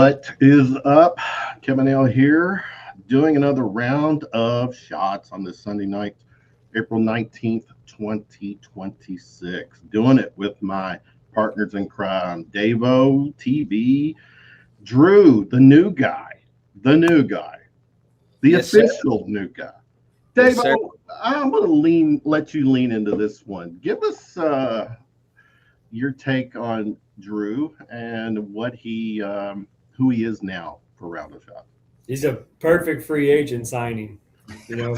What is up? Kevin Hale here, doing another round of shots on this Sunday night, April 19th, 2026. Doing it with my partners in crime, Davo, TV, Drew, the new guy, the Yes, official sir. new guy. Yes, sir. Davo, I'm going to let you lean into this one. Give us your take on Drew and what who he is now for Round of Shots. He's a perfect free agent signing. You know,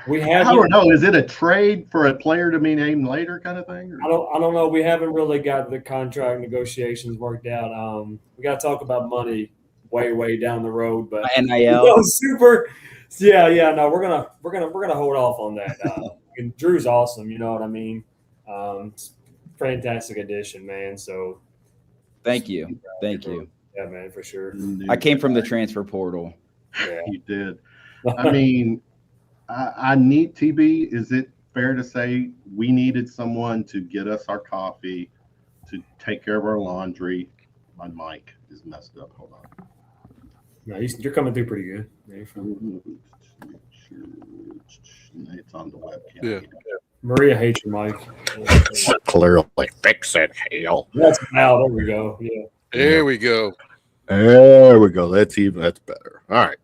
we I haven't. don't know. Is it a trade for a player to be named later kind of thing? Or? I don't know. We haven't really got the contract negotiations worked out. We got to talk about money way down the road. But NIL. Super. Yeah. No, we're gonna hold off on that. And Drew's awesome. You know what I mean? Fantastic addition, man. So Thank you. Yeah, man, for sure. I came from the transfer portal. Yeah. You did. I mean, I need TB. Is it fair to say we needed someone to get us our coffee, to take care of our laundry? My mic is messed up. Hold on. No, you're coming through pretty good. It's on the webcam. Yeah. Maria hates your mic. Clearly fix it, Hale. That's now. There we go. Yeah. There we go. There we go. That's better. All right.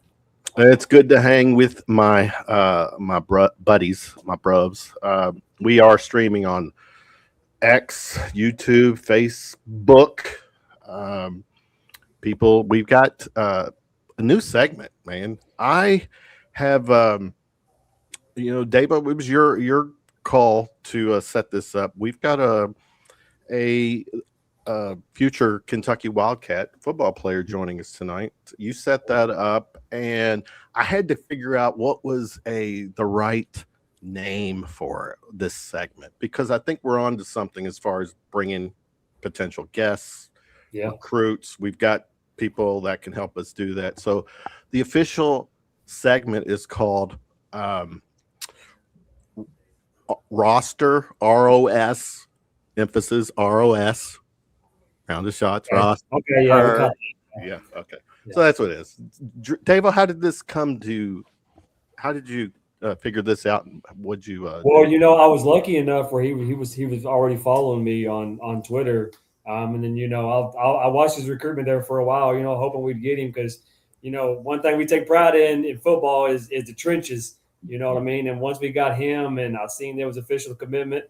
It's good to hang with my buddies, my bruvs. We are streaming on X, YouTube, Facebook. People, we've got a new segment, man. I have Davo, it was your call to set this up. We've got a future Kentucky Wildcat football player joining us tonight. You set that up, and I had to figure out what was the right name for this segment, because I think we're on to something as far as bringing potential guests, recruits. We've got people that can help us do that. So the official segment is called ROS-tr, ROS, emphasis ROS. Round of shots, Ross. Okay, yeah. Yeah, okay. So that's what it is. Davo, how did this come to? How did you figure this out? What'd you? Well, I was lucky enough where he was already following me on Twitter, and then I watched his recruitment there for a while. Hoping we'd get him because one thing we take pride in football is the trenches. You know what I mean? And once we got him, and I seen there was official commitment,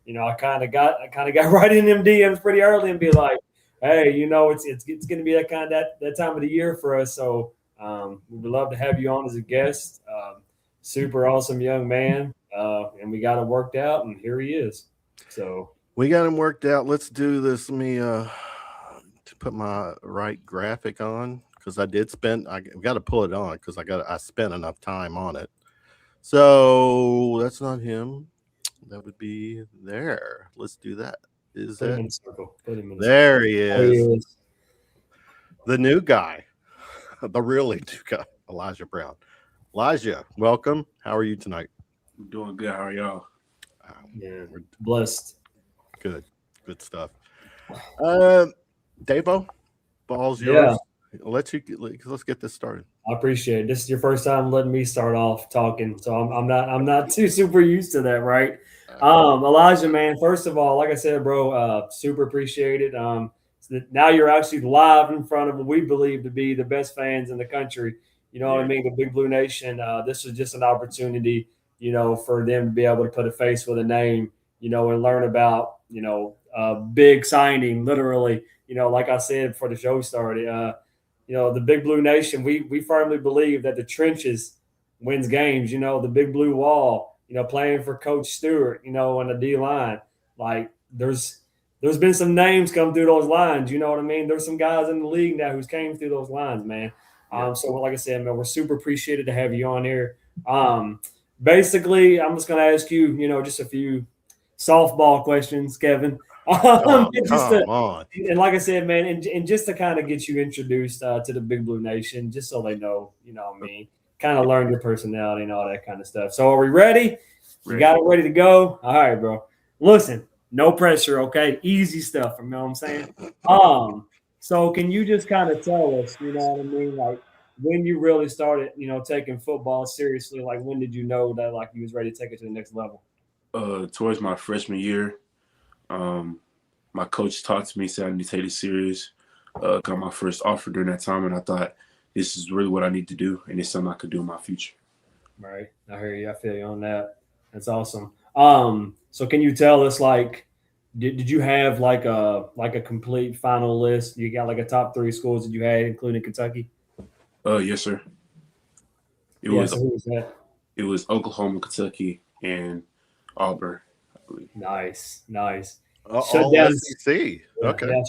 I kind of got right in them DMs pretty early and be like, hey, it's going to be that time of the year for us. So we would love to have you on as a guest. Super awesome young man, and we got him worked out, and here he is. So we got him worked out. Let's do this. Let me to put my right graphic on, because I did spend. I got to pull it on because I spent enough time on it. So that's not him. That would be there. Let's do that. Is that there? He is. The new guy, the really new guy, Elijah Brown. Elijah, welcome. How are you tonight? I'm doing good. How are y'all? Yeah, we're blessed. Good stuff. Davo, ball's yours. Let's get this started. I appreciate it. This is your first time letting me start off talking, so I'm not too super used to that, right? Elijah, man, first of all, like I said, bro, super appreciate it. Now you're actually live in front of what we believe to be the best fans in the country. You know what I mean? The Big Blue Nation. This was just an opportunity, for them to be able to put a face with a name, and learn about, big signing, literally, like I said before the show started, the Big Blue Nation, we firmly believe that the trenches wins games, the Big Blue Wall, playing for Coach Stewart, on the D-line. Like, there's been some names come through those lines, you know what I mean? There's some guys in the league now who's came through those lines, man. So like I said, man, we're super appreciated to have you on here. Basically, I'm just going to ask you, just a few softball questions, Kevin. Come on. And like I said, man, and just to kind of get you introduced to the Big Blue Nation, just so they know, what I mean, kind of learn your personality and all that kind of stuff. So are we ready? We got it ready to go? All right, bro. Listen, no pressure, okay? Easy stuff, you know what I'm saying? So can you just kind of tell us, you know what I mean, like when you really started, taking football seriously? Like when did you know that like you was ready to take it to the next level? Towards my freshman year, my coach talked to me, said I need to take it serious. Got my first offer during that time, and I thought this is really what I need to do, and it's something I could do in my future. Right. I hear you. I feel you on that. That's awesome. So can you tell us like did you have like a complete final list? You got like a top 3 schools that you had, including Kentucky? Yes, sir. It Yeah, was so who was that? it was Oklahoma, Kentucky, and Auburn, I believe. Nice. Shut All down. SEC. Okay. Yeah,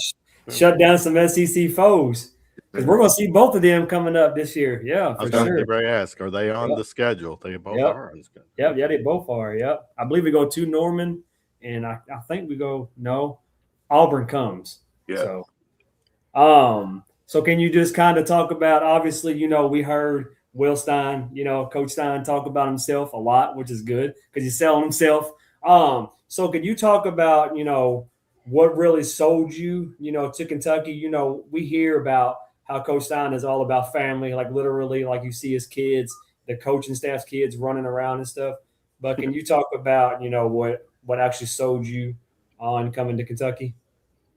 shut down some SEC foes. Because we're gonna see both of them coming up this year. Yeah, I for was going sure. to ask, are they on Yep. the schedule? They both Yep. are on the schedule. Yeah, they both are. Yep. I believe we go to Norman, and I think we go Auburn comes. Yeah. So can you just kind of talk about, obviously, we heard Will Stein, Coach Stein talk about himself a lot, which is good because he's selling himself. So can you talk about, what really sold you, to Kentucky? We hear about how Coach Stein is all about family, like literally, like you see his kids, the coaching staff's kids running around and stuff. But can you talk about, what actually sold you on coming to Kentucky?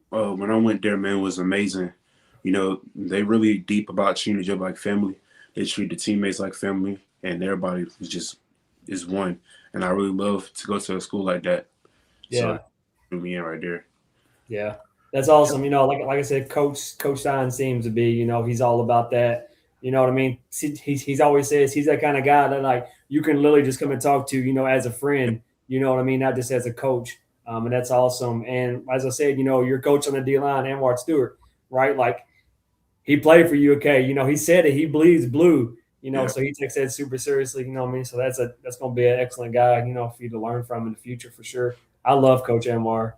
When I went there, man, it was amazing. They really deep about treating each other like family. They treat the teammates like family, and everybody is one. And I really love to go to a school like that. Yeah. So, threw me in right there. Yeah, that's awesome. Like I said, Coach Stein seems to be, he's all about that. You know what I mean? He's always says he's that kind of guy that like you can literally just come and talk to, as a friend. You know what I mean? Not just as a coach. And that's awesome. And as I said, your coach on the D line, Anwar Stewart, right? Like he played for you. Okay, he said it. He bleeds blue. Yeah. So he takes that super seriously. You know what I mean? So that's going to be an excellent guy. For you to learn from in the future for sure. I love Coach Anwar.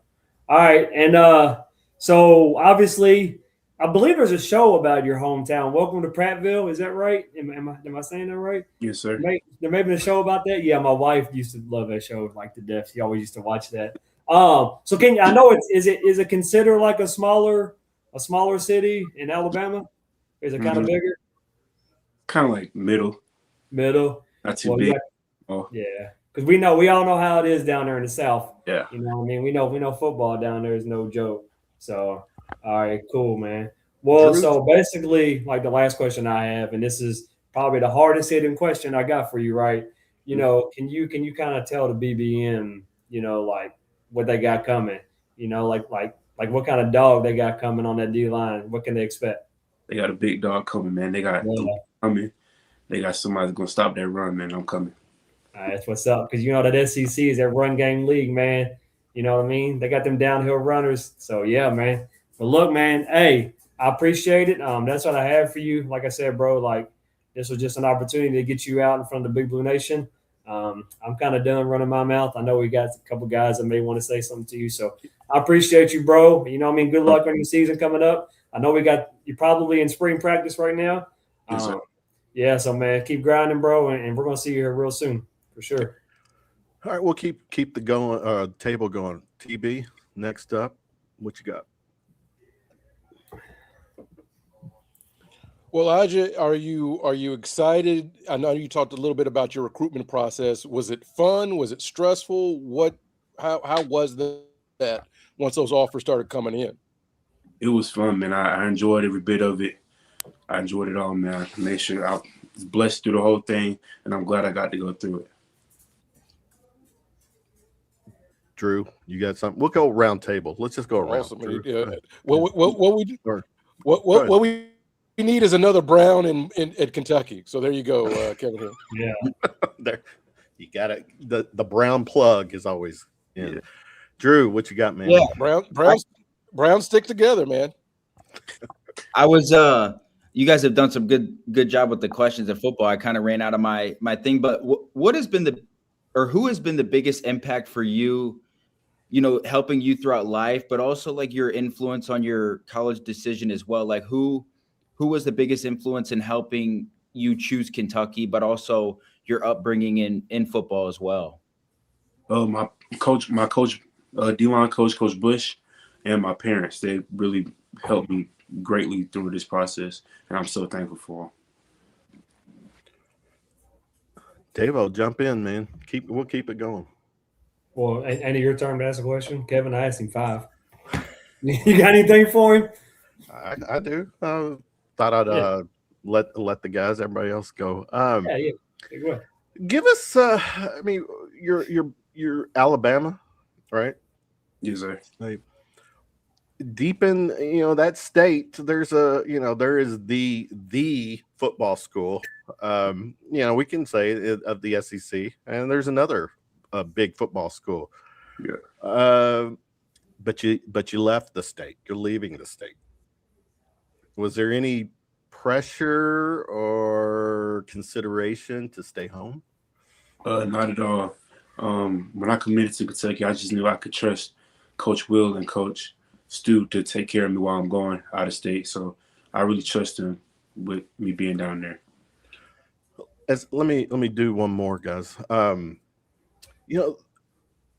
All right, and so obviously, I believe there's a show about your hometown. Welcome to Prattville. Is that right? Am I saying that right? Yes, sir. There may be a show about that. Yeah, my wife used to love that show like to death. She always used to watch that. So I know is it considered like a smaller city in Alabama? Is it kind of bigger? Kind of like middle. Not too big. Yeah. Because we all know how it is down there in the South. Yeah. You know what I mean? We know football down there is no joke. So, all right, cool, man. Well, Drew? so basically, like the last question I have, and this is probably the hardest hitting question I got for you, right? Can you kind of tell the BBM, like what they got coming? Like what kind of dog they got coming on that D line? What can they expect? They got a big dog coming, man. They got coming. They got somebody that's gonna stop that run, man. I'm coming. All right, that's what's up. Because that SEC is that run game league, man. You know what I mean? They got them downhill runners. So yeah, man. But look, man, hey, I appreciate it. That's what I have for you. Like I said, bro, like this was just an opportunity to get you out in front of the Big Blue Nation. I'm kind of done running my mouth. I know we got a couple guys that may want to say something to you. So I appreciate you, bro. You know what I mean? Good luck on your season coming up. I know you're probably in spring practice right now. Yes, sir. Yeah, so man, keep grinding, bro, and we're gonna see you here real soon. For sure. All right, we'll keep the table going. TB, next up, what you got? Well, Ajay, are you excited? I know you talked a little bit about your recruitment process. Was it fun? Was it stressful? How was that once those offers started coming in? It was fun, man. I enjoyed every bit of it. I enjoyed it all, man. I made sure I was blessed through the whole thing, and I'm glad I got to go through it. Drew, you got something? We'll go round table. Let's just go around. Awesome. Drew. Yeah. What we need is another Brown at Kentucky. So there you go, Kevin Hill. Yeah. There, you got it. The brown plug is always in. Yeah. Drew, what you got, man? Yeah, Brown stick together, man. I was you guys have done some good job with the questions in football. I kind of ran out of my thing, but what has been who has been the biggest impact for you, helping you throughout life, but also like your influence on your college decision as well? Like who was the biggest influence in helping you choose Kentucky, but also your upbringing in football as well? My coach, D-line coach, Coach Bush, and my parents, they really helped me greatly through this process, and I'm so thankful for him. Davo, jump in, man. We'll keep it going. Well, Andy, your turn to ask a question. Kevin, I asked him 5. You got anything for him? I do. Thought I'd let the guys, everybody else go. Yeah. Go ahead. Give us. I mean, you're Alabama, right? Yes, sir. Like, deep in that state, there is the football school. We can say of the SEC, and there's another big football school. Yeah. But you left the state. You're leaving the state. Was there any pressure or consideration to stay home? Not at all. When I committed to Kentucky, I just knew I could trust Coach Will and Coach Stu to take care of me while I'm going out of state. So I really trust them with me being down there. Let me do one more, guys.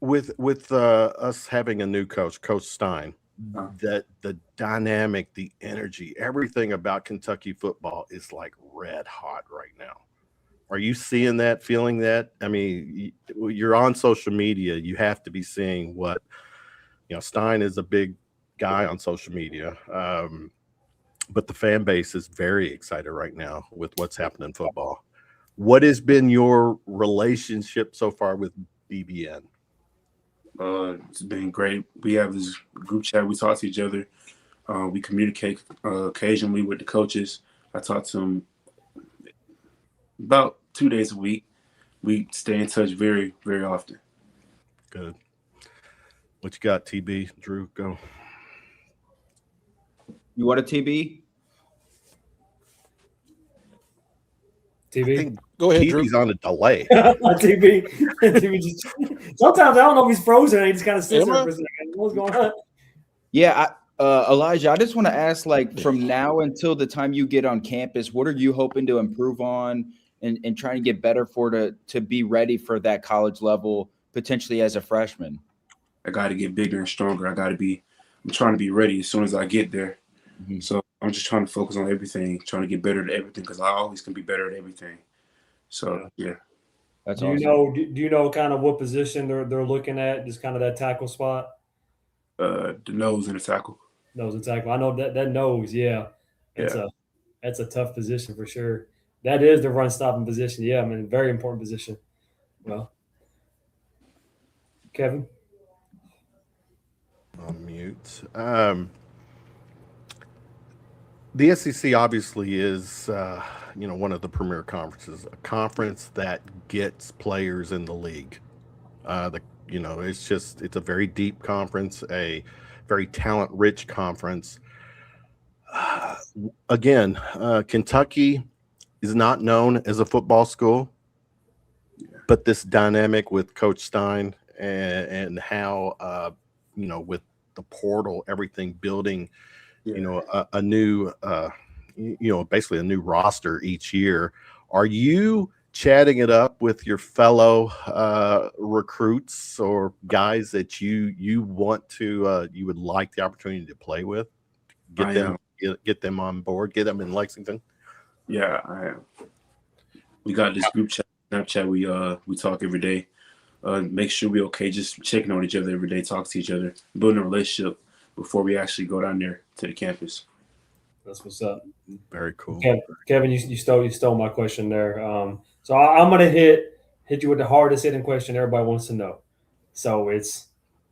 With us having a new coach, Coach Stein, that the dynamic, the energy, everything about Kentucky football is like red hot right now. Are you seeing that, feeling that? I mean, you're on social media. You have to be seeing what, Stein is a big guy on social media. But the fan base is very excited right now with what's happening in football. What has been your relationship so far with BBN? It's been great. We have this group chat. We talk to each other. We communicate occasionally with the coaches. I talk to them about 2 days a week. We stay in touch very, very often. Good. What you got, TB? Drew, go. You want a TB? TV. Go ahead, Drew. TB's on a delay. TV. Sometimes I don't know if he's frozen and he just kind of sits there for a second. What's going on? Yeah, Elijah, I just want to ask, like, from now until the time you get on campus, what are you hoping to improve on and trying to get better to be ready for that college level, potentially as a freshman? I got to get bigger and stronger. I'm trying to be ready as soon as I get there. Mm-hmm. So I'm just trying to focus on everything, trying to get better at everything, because I always can be better at everything. So, yeah. That's awesome. Do you know kind of what position they're looking at, just kind of that tackle spot? The nose and the tackle. Nose and tackle. I know that nose, yeah. That's a tough position for sure. That is the run stopping position. Yeah, I mean, very important position. Well, Kevin? On mute. The SEC obviously is, one of the premier conferences, a conference that gets players in the league. It's a very deep conference, a very talent-rich conference. Again, Kentucky is not known as a football school, but this dynamic with Coach Stein and how, with the portal, everything building, a new, basically a new roster each year. Are you chatting it up with your fellow recruits or guys that you want to, you would like the opportunity to play with? Get them on board, get them in Lexington? Yeah, I am. We got this group chat, Snapchat. We talk every day. Make sure we're okay. Just checking on each other every day, talk to each other, building a relationship before we actually go down there to the campus. That's what's up. Very cool. Kevin, you stole my question there. So I'm gonna hit you with the hardest hitting question everybody wants to know. So it's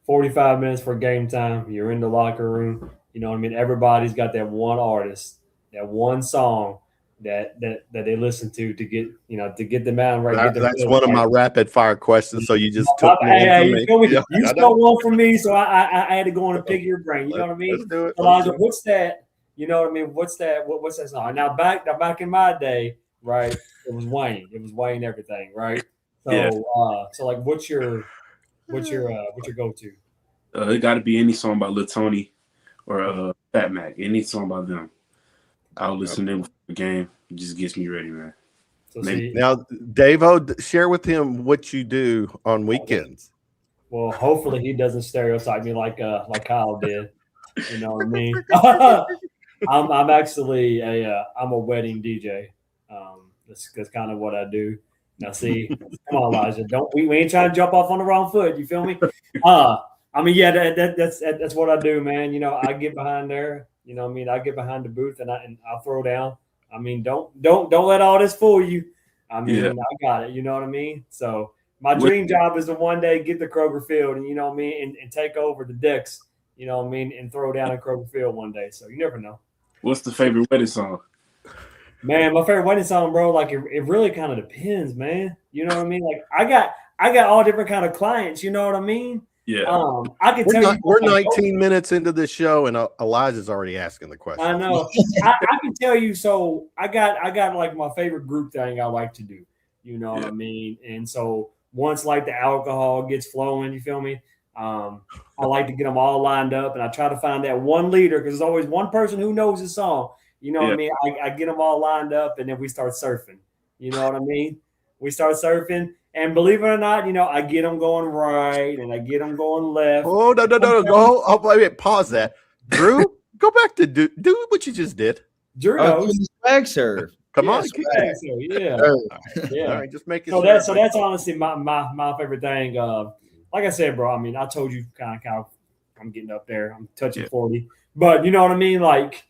45 minutes for game time. You're in the locker room. You know what I mean? Everybody's got that one artist, that one song that they listen to get them out right. That's one of my rapid fire questions. So you just took me. You stole one from me, so I had to go on and pick your brain. You know what I mean? Let's do it. Elijah, what's that? You know what I mean? What's that? What's that song? Now back in my day, right? It was Wayne. It was Wayne everything, right? So so like what's your go-to? It got to be any song by Lil Tony or Fat Mac. Any song by them. I'll listen to them for the game. It just gets me ready, man. Now, Davo, share with him what you do on weekends. Well, hopefully he doesn't stereotype me like Kyle did. You know what I mean? I'm actually I'm a wedding DJ. That's kind of what I do. Now, see, come on, Elijah, we ain't trying to jump off on the wrong foot. You feel me? I mean, yeah, that's what I do, man. You know, I get behind there. You know what I mean? I get behind the booth and I'll throw down. I mean, don't let all this fool you. I mean, I got it. You know what I mean? So my dream job is to one day get to Kroger Field and, you know what I mean, and take over the decks, you know what I mean, and throw down at Kroger Field one day. So you never know. What's the favorite wedding song? Man, my favorite wedding song, bro, like it really kind of depends, man. You know what I mean? Like I got all different kind of clients, you know what I mean? Yeah. I can tell you We're 19 minutes into the show, and Elijah's already asking the question. I know. I can tell you. So I got like my favorite group thing I like to do. You know what I mean? And so once like the alcohol gets flowing, you feel me? I like to get them all lined up, and I try to find that one leader because there's always one person who knows the song. You know what I mean? I get them all lined up, and then we start surfing. You know what I mean? We start surfing. And believe it or not, you know, I get them going right and I get them going left. Oh, no. Go. Oh, wait, pause that. Drew, go back to do what you just did. Drew knows. Swag serve. Come on. Yeah. All right, just make it. So that's honestly my favorite thing. Like I said, bro, I mean, I told you kind of I'm getting up there. I'm touching 40. But you know what I mean? Like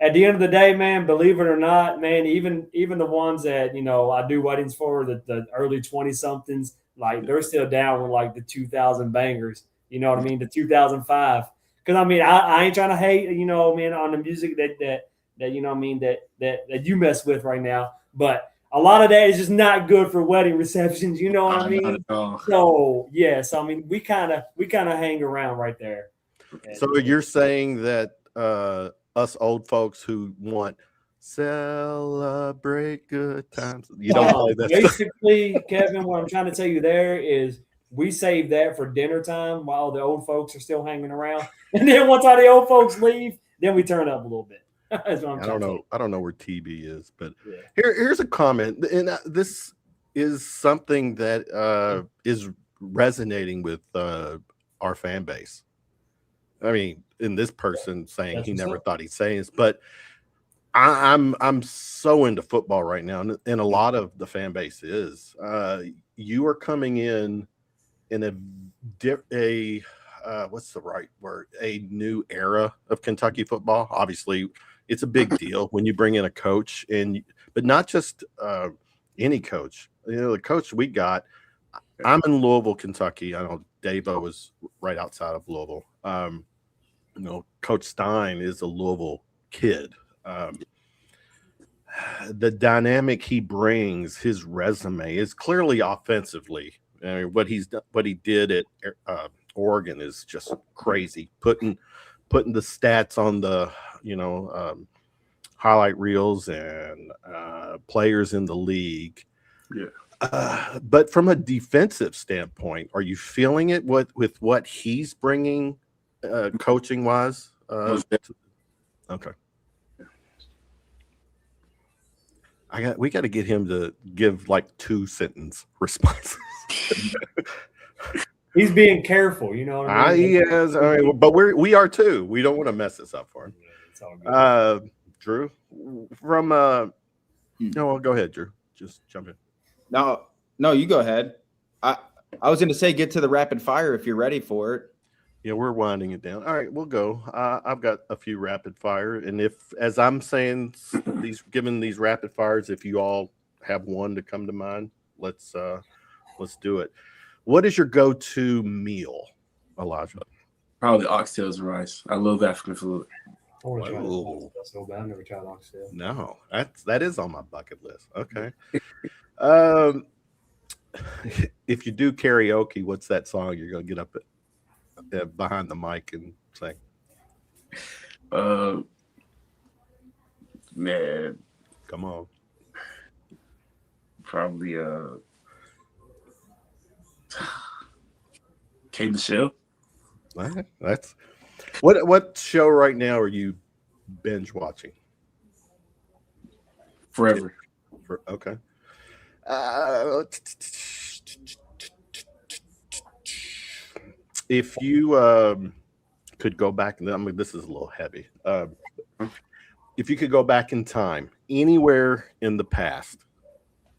at the end of the day, man, believe it or not, man, even the ones that, you know, I do weddings for, the early 20-somethings, like they're still down with like the 2000 bangers, you know what I mean? The 2005. Because I mean, I ain't trying to hate, you know, man, on the music that you know what I mean, that you mess with right now. But a lot of that is just not good for wedding receptions, you know what I mean? So I mean, we kind of hang around right there. So you're saying that us old folks who want celebrate good times, you don't play that basically stuff. Kevin, what I'm trying to tell you there is we save that for dinner time while the old folks are still hanging around, and then once all the old folks leave, then we turn up a little bit. That's what I'm I don't know where TB is, but here's a comment, and this is something that is resonating with our fan base. I mean, in this person saying he never thought he'd say this, but I'm so into football right now, and a lot of the fan base is. You are coming in a what's the right word? A new era of Kentucky football. Obviously, it's a big deal when you bring in a coach, but not just any coach. You know, the coach we got. I'm in Louisville, Kentucky. I know Davo was right outside of Louisville. You know, Coach Stein is a Louisville kid. The dynamic he brings, his resume is clearly offensively. I mean, what he did at Oregon is just crazy. Putting the stats on the highlight reels and players in the league. Yeah. But from a defensive standpoint, are you feeling it with what he's bringing? Coaching wise, okay. We got to get him to give like 2-sentence responses. He's being careful, you know what I mean? He is, but we are too. We don't want to mess this up for him. It's all good. Drew, from no, well, go ahead, Drew. Just jump in. No, you go ahead. I was going to say get to the rapid fire if you're ready for it. Yeah, we're winding it down. All right, we'll go. I've got a few rapid fire, and as I'm saying, given these rapid fires, if you all have one to come to mind, let's do it. What is your go-to meal, Elijah? Probably oxtails and rice. I love African food. That's so bad. I've never tried oxtail. No, that is on my bucket list. Okay. If you do karaoke, what's that song you're gonna get up behind the mic and sing? Man, come on. Probably K Michelle. That's what show right now are you binge watching? Forever. Okay. If you could go back, I mean, this is a little heavy. if you could go back in time anywhere in the past,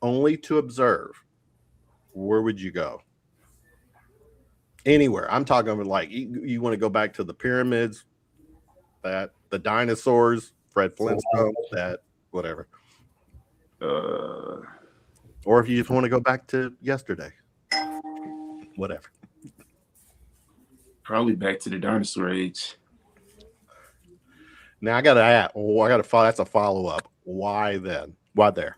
only to observe, where would you go? Anywhere. I'm talking about like you want to go back to the pyramids, that the dinosaurs, Fred Flintstone, that whatever. Or if you just want to go back to yesterday, whatever. Probably back to the dinosaur age. Now I got to add. Oh, I got to follow. That's a follow up. Why then? Why there?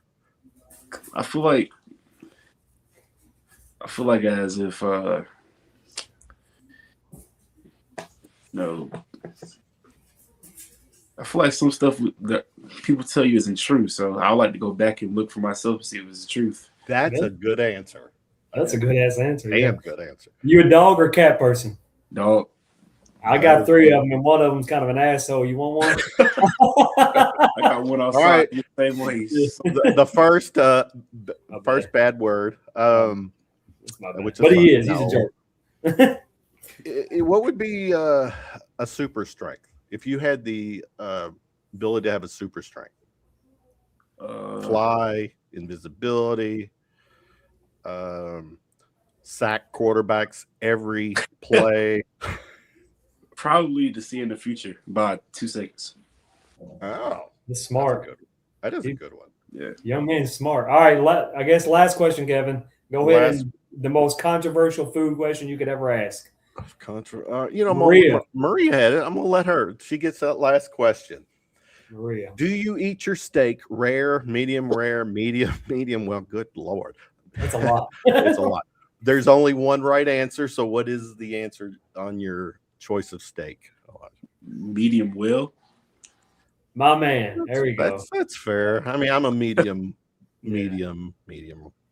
I feel like as if no, I feel like some stuff that people tell you isn't true. So I like to go back and look for myself and see if it's the truth. That's a good answer. That's a good ass answer. Damn good answer. You a dog or cat person? Dog. I got 3 of them, and one of them's kind of an asshole. You want one? I got one outside. All right. The same ways. The first bad word. Which but he is. no. He's a jerk. What would be a super strength if you had the ability to have a super strength? Fly, invisibility, sack quarterbacks every play. Probably to see in the future by 2 seconds. Oh, He's smart. that is a good one. Yeah. Young man's smart. All right. I guess last question, Kevin. Go ahead. And the most controversial food question you could ever ask. Maria had it. I'm gonna let her. She gets that last question. Maria, do you eat your steak rare, medium? Well, good Lord, that's a lot. It's a lot. There's only one right answer. So, what is the answer on your choice of steak? Medium well. My man, there we go. That's fair. I mean, I'm a medium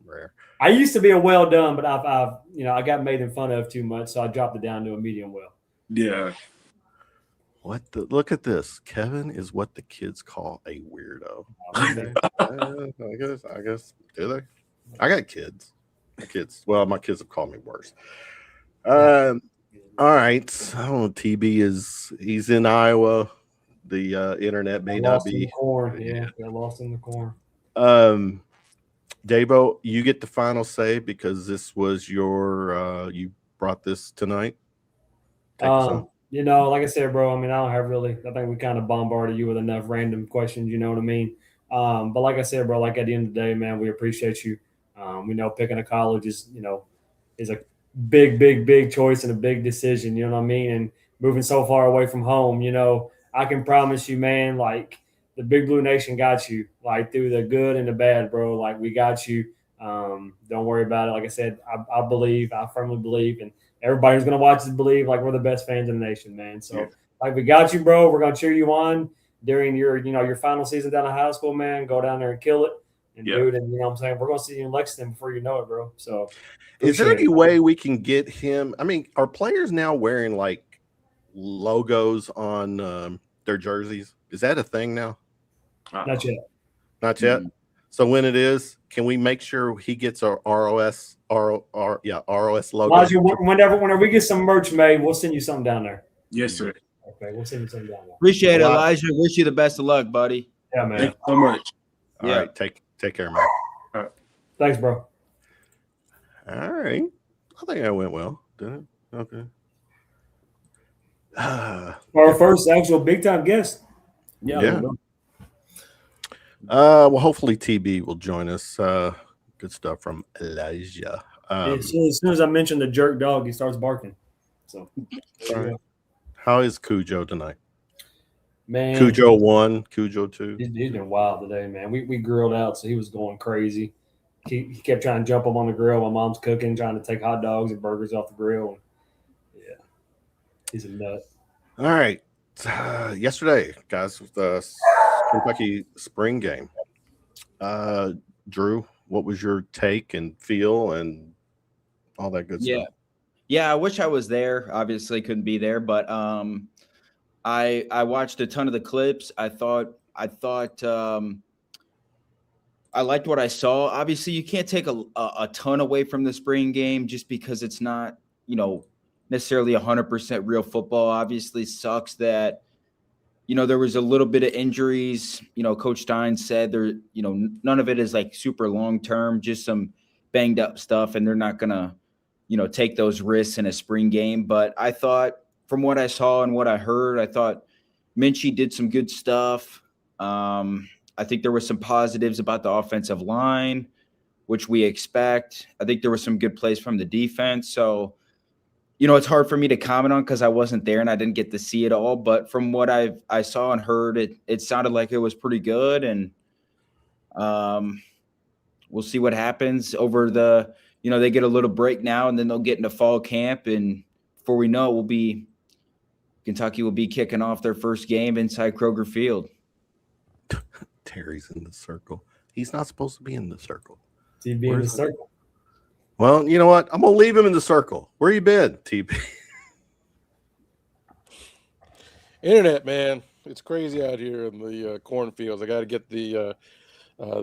rare. I used to be a well done, but I got made in fun of too much, so I dropped it down to a medium well. Yeah. Look at this. Kevin is what the kids call a weirdo. I guess. Do they? I got kids. Well, my kids have called me worse. All right. I don't know. He's in Iowa. The internet may not be. Yeah, got lost in the corn. Dabo, you get the final say because this was your you brought this tonight. Like I said, bro, I mean, I think we kind of bombarded you with enough random questions, you know what I mean? But like I said, bro, like at the end of the day, man, we appreciate you. We know picking a college is a big choice and a big decision, you know what I mean? And moving so far away from home, I can promise you, man, like the Big Blue Nation got you, like through the good and the bad, bro. Like we got you. Don't worry about it. Like I said, I firmly believe, and everybody who's going to watch this believe like we're the best fans in the nation, man. So like we got you, bro. We're going to cheer you on during your final season down in high school, man. Go down there and kill it. And dude, and you know what I'm saying? We're going to see you in Lexington before you know it, bro. So is there any way we can get him? I mean, are players now wearing like logos on their jerseys? Is that a thing now? Not yet. Not yet. Mm-hmm. So when it is, can we make sure he gets our ROS logo? Elijah, whenever we get some merch made, we'll send you something down there. Yes, sir. Okay, we'll send you something down there. Appreciate it, Elijah. Wish you the best of luck, buddy. Yeah, man. Thank you so much. All right, take care, man. All right. Thanks, bro. All right. I think that went well, didn't it? Okay. Our first actual big time guest. Yeah. Well, hopefully TB will join us. Good stuff from Elijah. As soon as I mention the jerk dog, he starts barking. So, right. How is Cujo tonight? Man, Cujo 1, Cujo 2. He's been wild today, man. We grilled out, so he was going crazy. He kept trying to jump up on the grill. My mom's cooking, trying to take hot dogs and burgers off the grill. And he's a nut. All right. Yesterday, guys, was the Kentucky spring game. Drew, what was your take and feel and all that good stuff? Yeah, I wish I was there. Obviously couldn't be there, but I watched a ton of the clips. I thought I liked what I saw. Obviously, you can't take a ton away from the spring game just because it's not, necessarily 100% real football. Obviously, sucks that there was a little bit of injuries. Coach Stein said none of it is like super long term, just some banged up stuff, and they're not gonna, take those risks in a spring game. But I thought, from what I saw and what I heard, I thought Minchie did some good stuff. I think there were some positives about the offensive line, which we expect. I think there were some good plays from the defense. So, it's hard for me to comment on because I wasn't there and I didn't get to see it all. But from what I saw and heard, it sounded like it was pretty good. And we'll see what happens over they get a little break now and then they'll get into fall camp. And before we know it, Kentucky will be kicking off their first game inside Kroger Field. Terry's in the circle. He's not supposed to be in the circle. TB in the circle. Well, you know what? I'm going to leave him in the circle. Where you been, TB? Internet, man. It's crazy out here in the cornfields. I got to get the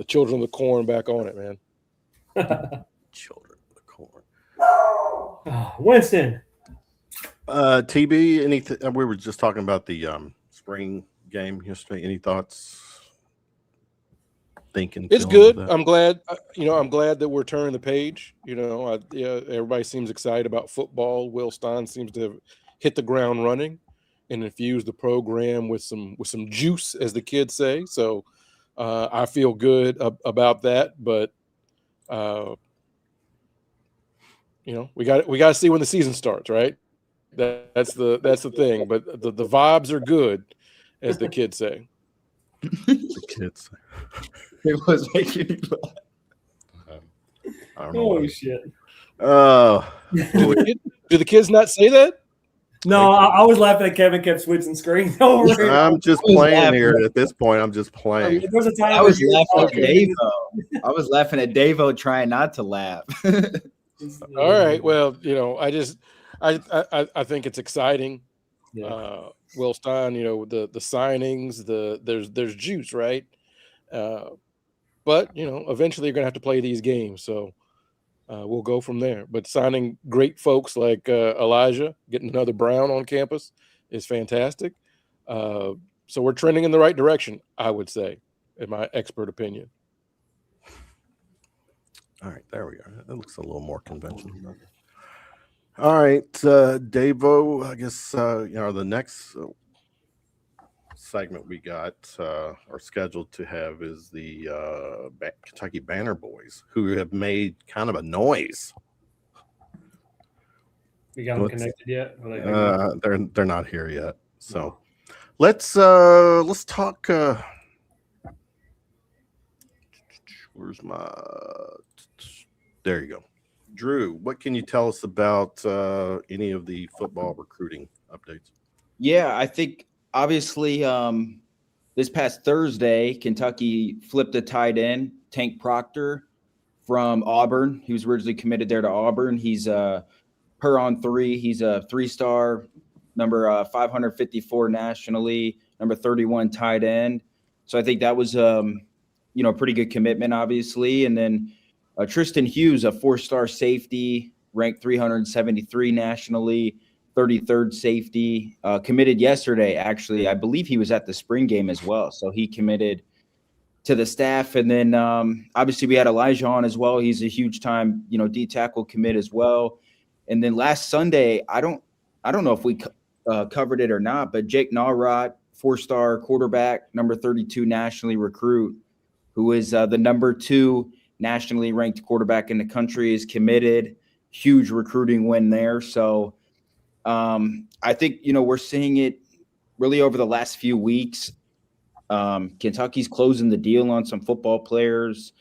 children of the corn back on it, man. Children of the corn. Winston. TB, anything? We were just talking about the spring game yesterday. Any thoughts? Thinking it's good. I'm glad. I'm glad that we're turning the page. Everybody seems excited about football. Will Stein seems to have hit the ground running and infused the program with some juice, as the kids say. So I feel good about that. But we got to see when the season starts, right? That's the thing. But the vibes are good, as the kids say. The kids. It was making me laugh. I don't know. Holy shit. Do the kids not say that? No, I was laughing at Kevin kept switching screens over. I'm just playing here at this point. I'm just playing. There was a time I was laughing at Davo. I was laughing at Davo trying not to laugh. All right. Well, I think it's exciting. Yeah. Will Stein, the signings, there's juice, right? But eventually you're gonna have to play these games, so we'll go from there. But signing great folks like Elijah, getting another Brown on campus is fantastic. So we're trending in the right direction, I would say, in my expert opinion. All right, there we are. That looks a little more conventional. All right, Davo, I guess the next segment we got or scheduled to have is the Kentucky Banner Boys, who have made kind of a noise. We got them connected yet? They're not here yet. So let's talk. Where's my? There you go. Drew, what can you tell us about any of the football recruiting updates? Yeah, I think obviously this past Thursday, Kentucky flipped a tight end, Tank Proctor, from Auburn. He was originally committed there to Auburn. He's per on 3. He's a 3-star, number 554 nationally, number 31 tight end. So I think that was a pretty good commitment, obviously. And then Tristan Hughes, a 4-star safety, ranked 373 nationally, 33rd safety, committed yesterday. Actually, I believe he was at the spring game as well. So he committed to the staff. And then obviously we had Elijah on as well. He's a huge time, D tackle commit as well. And then last Sunday, I don't know if we covered it or not, but Jake Nawrot, 4-star quarterback, number 32 nationally recruit, who is the number 2 nationally ranked quarterback in the country, is committed. Huge recruiting win there. So I think, we're seeing it really over the last few weeks. Kentucky's closing the deal on some football players.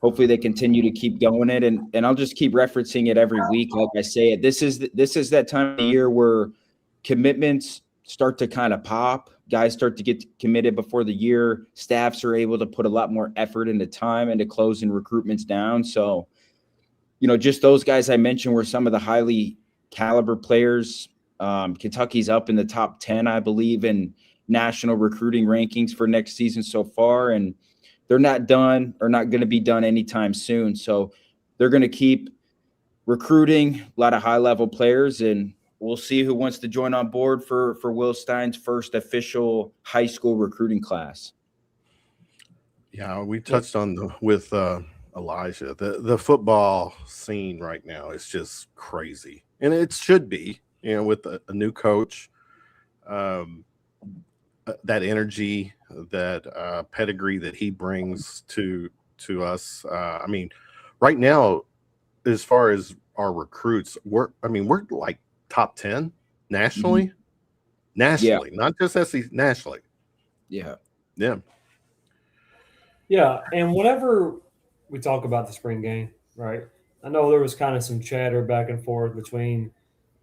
Hopefully they continue to keep going it. And I'll just keep referencing it every week. Like I say it, this is that time of year where commitments start to kind of pop. Guys start to get committed before the year. Staffs are able to put a lot more effort into time into closing recruitments down. So, just those guys I mentioned were some of the highly caliber players. Kentucky's up in the top 10, I believe, in national recruiting rankings for next season so far. And they're not done or not going to be done anytime soon. So they're going to keep recruiting a lot of high-level players, and we'll see who wants to join on board for Will Stein's first official high school recruiting class. Yeah, we touched on with Elijah. The football scene right now is just crazy, and it should be. With a new coach, that energy, that pedigree that he brings to us. I mean, right now, as far as our recruits, we're like top 10 nationally, not just SEC, nationally. Yeah. And whenever we talk about the spring game, right? I know there was kind of some chatter back and forth between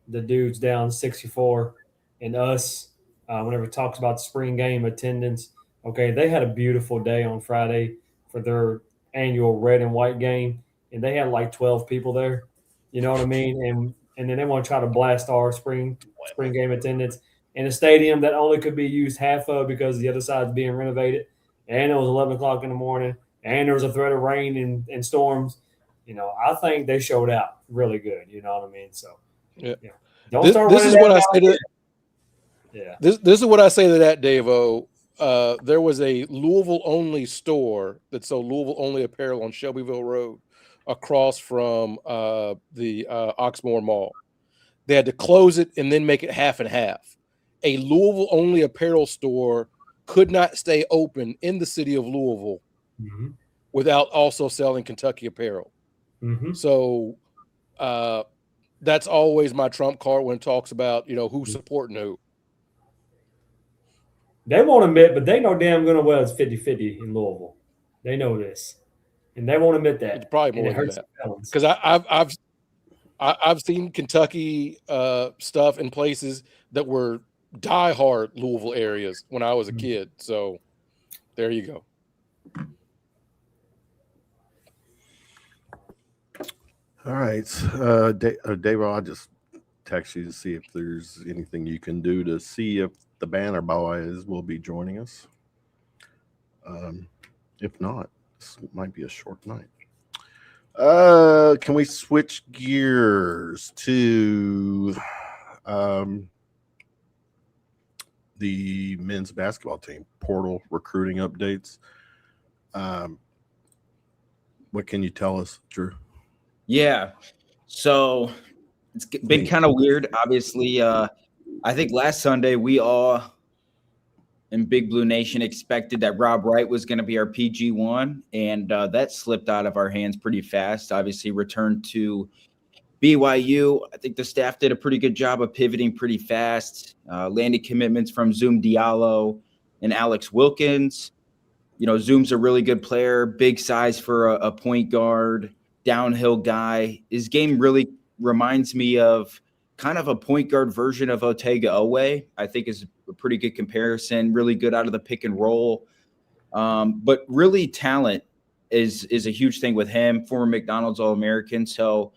the dudes down 64 and us. Whenever it talks about spring game attendance, okay, they had a beautiful day on Friday for their annual red and white game, and they had like 12 people there. You know what I mean? And then they want to try to blast our spring game attendance in a stadium that only could be used half of because the other side's being renovated, and it was 11 o'clock in the morning, and there was a threat of rain and storms. I think they showed out really good. You know what I mean? So yeah. Don't This, start this is running what that I say down. to Yeah. this is what I say to that, Dave-O. There was a Louisville only store that sold Louisville only apparel on Shelbyville Road across from the Oxmoor Mall. They had to close it and then make it half and half. A Louisville only apparel store could not stay open in the city of Louisville without also selling Kentucky apparel. So that's always my trump card when it talks about, who's supporting who. They won't admit, but they know damn good and well it's 50-50 in Louisville. They know this, and they won't admit that. It's probably more than that, because I've seen Kentucky stuff in places that were diehard Louisville areas when I was a kid. So there you go. All right, Dave, I'll just text you to see if there's anything you can do to see if the Banner Boys will be joining us. If not, this might be a short night. Can we switch gears to the men's basketball team portal recruiting updates? What can you tell us, Drew? Yeah. So it's been kind of weird. Obviously, I think last Sunday we all in Big Blue Nation expected that Rob Wright was going to be our PG1, and that slipped out of our hands pretty fast. Obviously, returned to BYU. I think the staff did a pretty good job of pivoting pretty fast, landed commitments from Zoom Diallo and Alex Wilkins. Zoom's a really good player, big size for a point guard, downhill guy. His game really reminds me of kind of a point guard version of Otega Owe. I think is a pretty good comparison, really good out of the pick and roll. But really talent is a huge thing with him, former McDonald's All-American. So,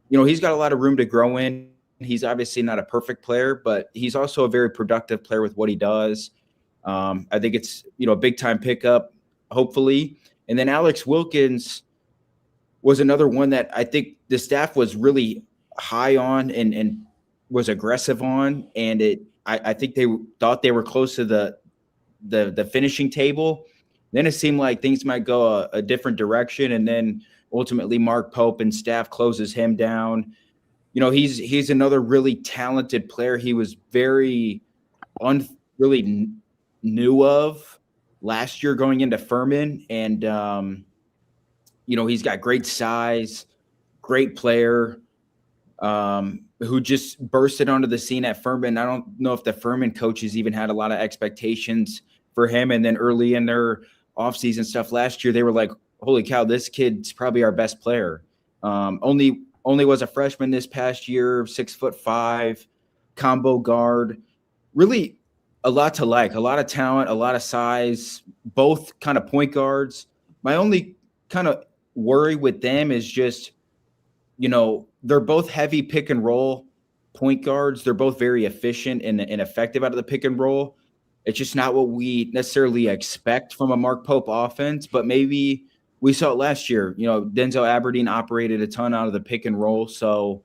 he's got a lot of room to grow in. He's obviously not a perfect player, but he's also a very productive player with what he does. I think it's, a big time pickup, hopefully. And then Alex Wilkins was another one that I think the staff was really high on and was aggressive on. And I think they thought they were close to the finishing table. Then it seemed like things might go a different direction. And then ultimately Mark Pope and staff closes him down. He's another really talented player. He was very really knew of last year going into Furman. And, he's got great size, great player, who just bursted onto the scene at Furman. I don't know if the Furman coaches even had a lot of expectations for him. And then early in their offseason stuff last year, they were like, holy cow, this kid's probably our best player. Only was a freshman this past year, 6'5", combo guard. Really a lot to like, a lot of talent, a lot of size, both kind of point guards. My only kind of worry with them is just, they're both heavy pick and roll point guards. They're both very efficient and effective out of the pick and roll. It's just not what we necessarily expect from a Mark Pope offense, but maybe we saw it last year. Denzel Aberdeen operated a ton out of the pick and roll. So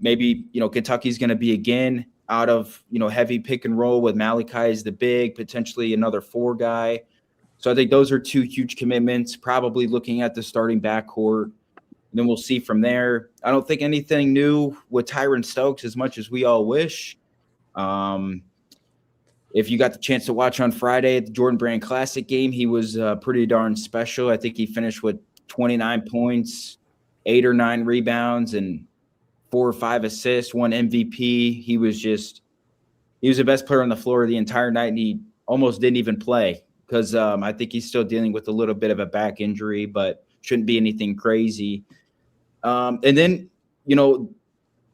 Maybe, Kentucky's going to be again out of, heavy pick and roll with Malachi as the big, potentially another 4 guy. So I think those are 2 huge commitments, probably looking at the starting backcourt. And then we'll see from there. I don't think anything new with Tyron Stokes as much as we all wish. If you got the chance to watch on Friday at the Jordan Brand Classic game, he was pretty darn special. I think he finished with 29 points, 8 or 9 rebounds, and 4 or 5 assists, 1 MVP. He was the best player on the floor the entire night, and he almost didn't even play because I think he's still dealing with a little bit of a back injury, but shouldn't be anything crazy. And then,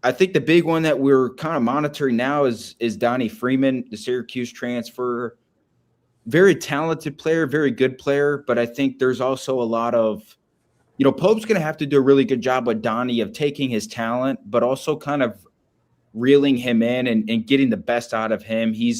I think the big one that we're kind of monitoring now is Donnie Freeman, the Syracuse transfer. Very talented player, very good player, but I think there's also a lot of, Pope's going to have to do a really good job with Donnie of taking his talent, but also kind of reeling him in and getting the best out of him. He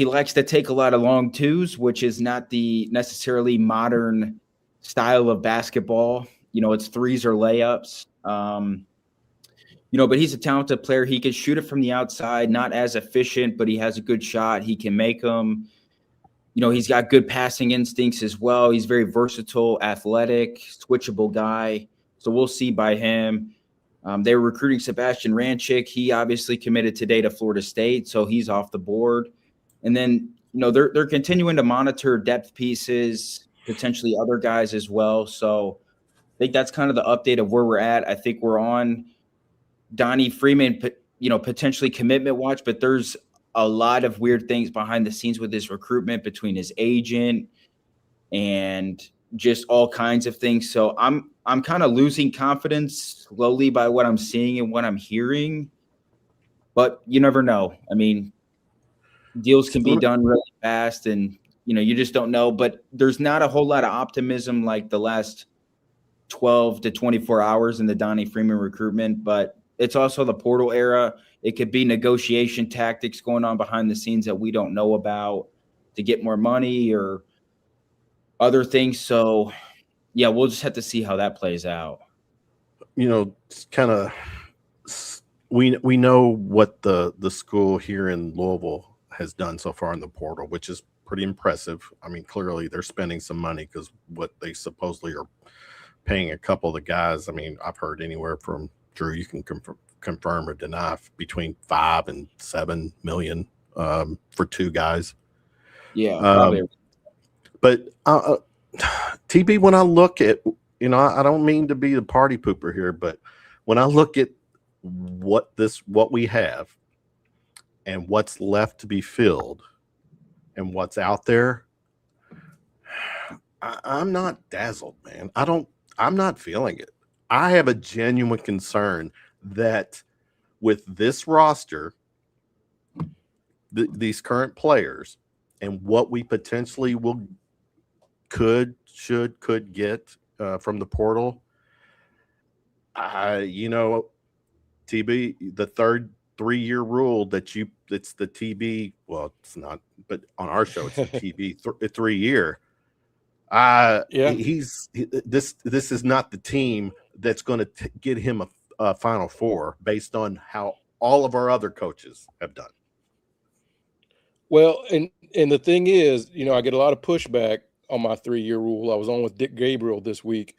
likes to take a lot of long twos, which is not the necessarily modern style of basketball. It's threes or layups. But he's a talented player. He can shoot it from the outside, not as efficient, but he has a good shot. He can make them. He's got good passing instincts as well. He's very versatile, athletic, switchable guy. So we'll see by him. They were recruiting Sebastian Ranchik. He obviously committed today to Florida State, so he's off the board. And then, they're continuing to monitor depth pieces, potentially other guys as well. So I think that's kind of the update of where we're at. I think we're on Donnie Freeman, potentially commitment watch, but there's a lot of weird things behind the scenes with his recruitment between his agent and just all kinds of things. So I'm kind of losing confidence slowly by what I'm seeing and what I'm hearing, but you never know. I mean, deals can be done really fast and, you just don't know, but there's not a whole lot of optimism like the last 12 to 24 hours in the Donnie Freeman recruitment, but it's also the portal era. It could be negotiation tactics going on behind the scenes that we don't know about to get more money or other things. So, yeah, we'll just have to see how that plays out. It's kind of we know what the school here in Louisville has done so far in the portal, which is pretty impressive. I mean, clearly they're spending some money because what they supposedly are paying a couple of the guys. I mean, I've heard anywhere from Drew, you can confirm or deny between 5 and 7 million for 2 guys. Yeah, probably. But TB, when I look at, I don't mean to be the party pooper here, but when I look at what we have and what's left to be filled and what's out there, I'm not dazzled, man. I'm not feeling it. I have a genuine concern that with this roster, these current players, and what we potentially could get from the portal, TB, the third 3-year rule it's the TB. Well, it's not, but on our show it's the TB 3-year. This is not the team that's going to get him a Final Four based on how all of our other coaches have done. Well, and the thing is, I get a lot of pushback on my 3-year rule. I was on with Dick Gabriel this week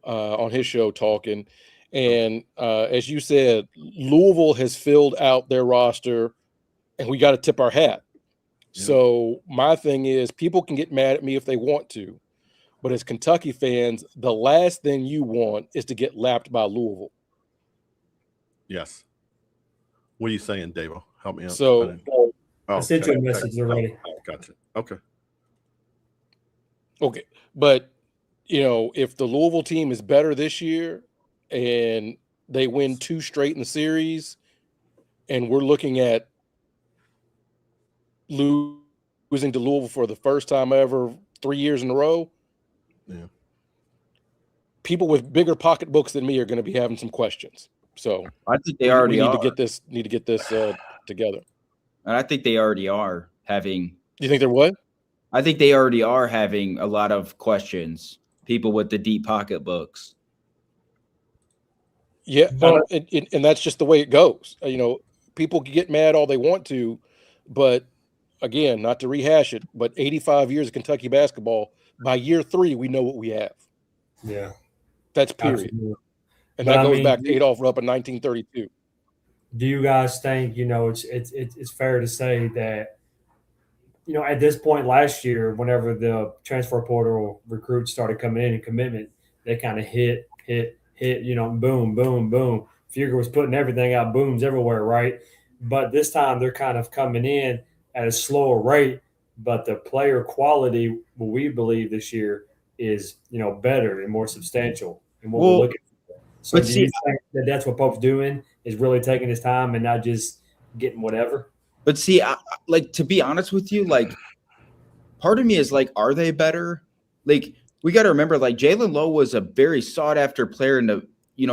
on his show talking. And as you said, Louisville has filled out their roster and we got to tip our hat. Yeah. So my thing is, people can get mad at me if they want to, but as Kentucky fans, the last thing you want is to get lapped by Louisville. Yes. What are you saying, Davo? Help me out. So I sent you a message already. Gotcha. Okay. But, if the Louisville team is better this year and they win 2 straight in the series and we're looking at losing to Louisville for the first time ever 3 years in a row, yeah, people with bigger pocketbooks than me are going to be having some questions. So I think they already need to get this together. And I think they already are having. You think they're what? I think they already are having a lot of questions. People with the deep pocketbooks. Yeah, But and that's just the way it goes. You know, people can get mad all they want to, but again, not to rehash it, but 85 years of Kentucky basketball, by year 3, we know what we have. yeah, That's period. absolutely. And But that I goes mean, back to Adolph Rupp in 1932. do you guys think, it's fair to say that, at this point last year, whenever the transfer portal recruits started coming in and commitment, they kind of hit, boom, boom, boom. Fugger was putting everything out, booms everywhere, right? But this time they're kind of coming in at a slower rate, but the player quality, what we believe this year, is better and more substantial in what we're Well, looking for. So but do see, you think that that's what Pope's doing, is really taking his time and not just getting whatever? like, to be honest with you, like, part of me is like, are they better? Like, we got to remember, like, Jalen Lowe was a very sought after player in the,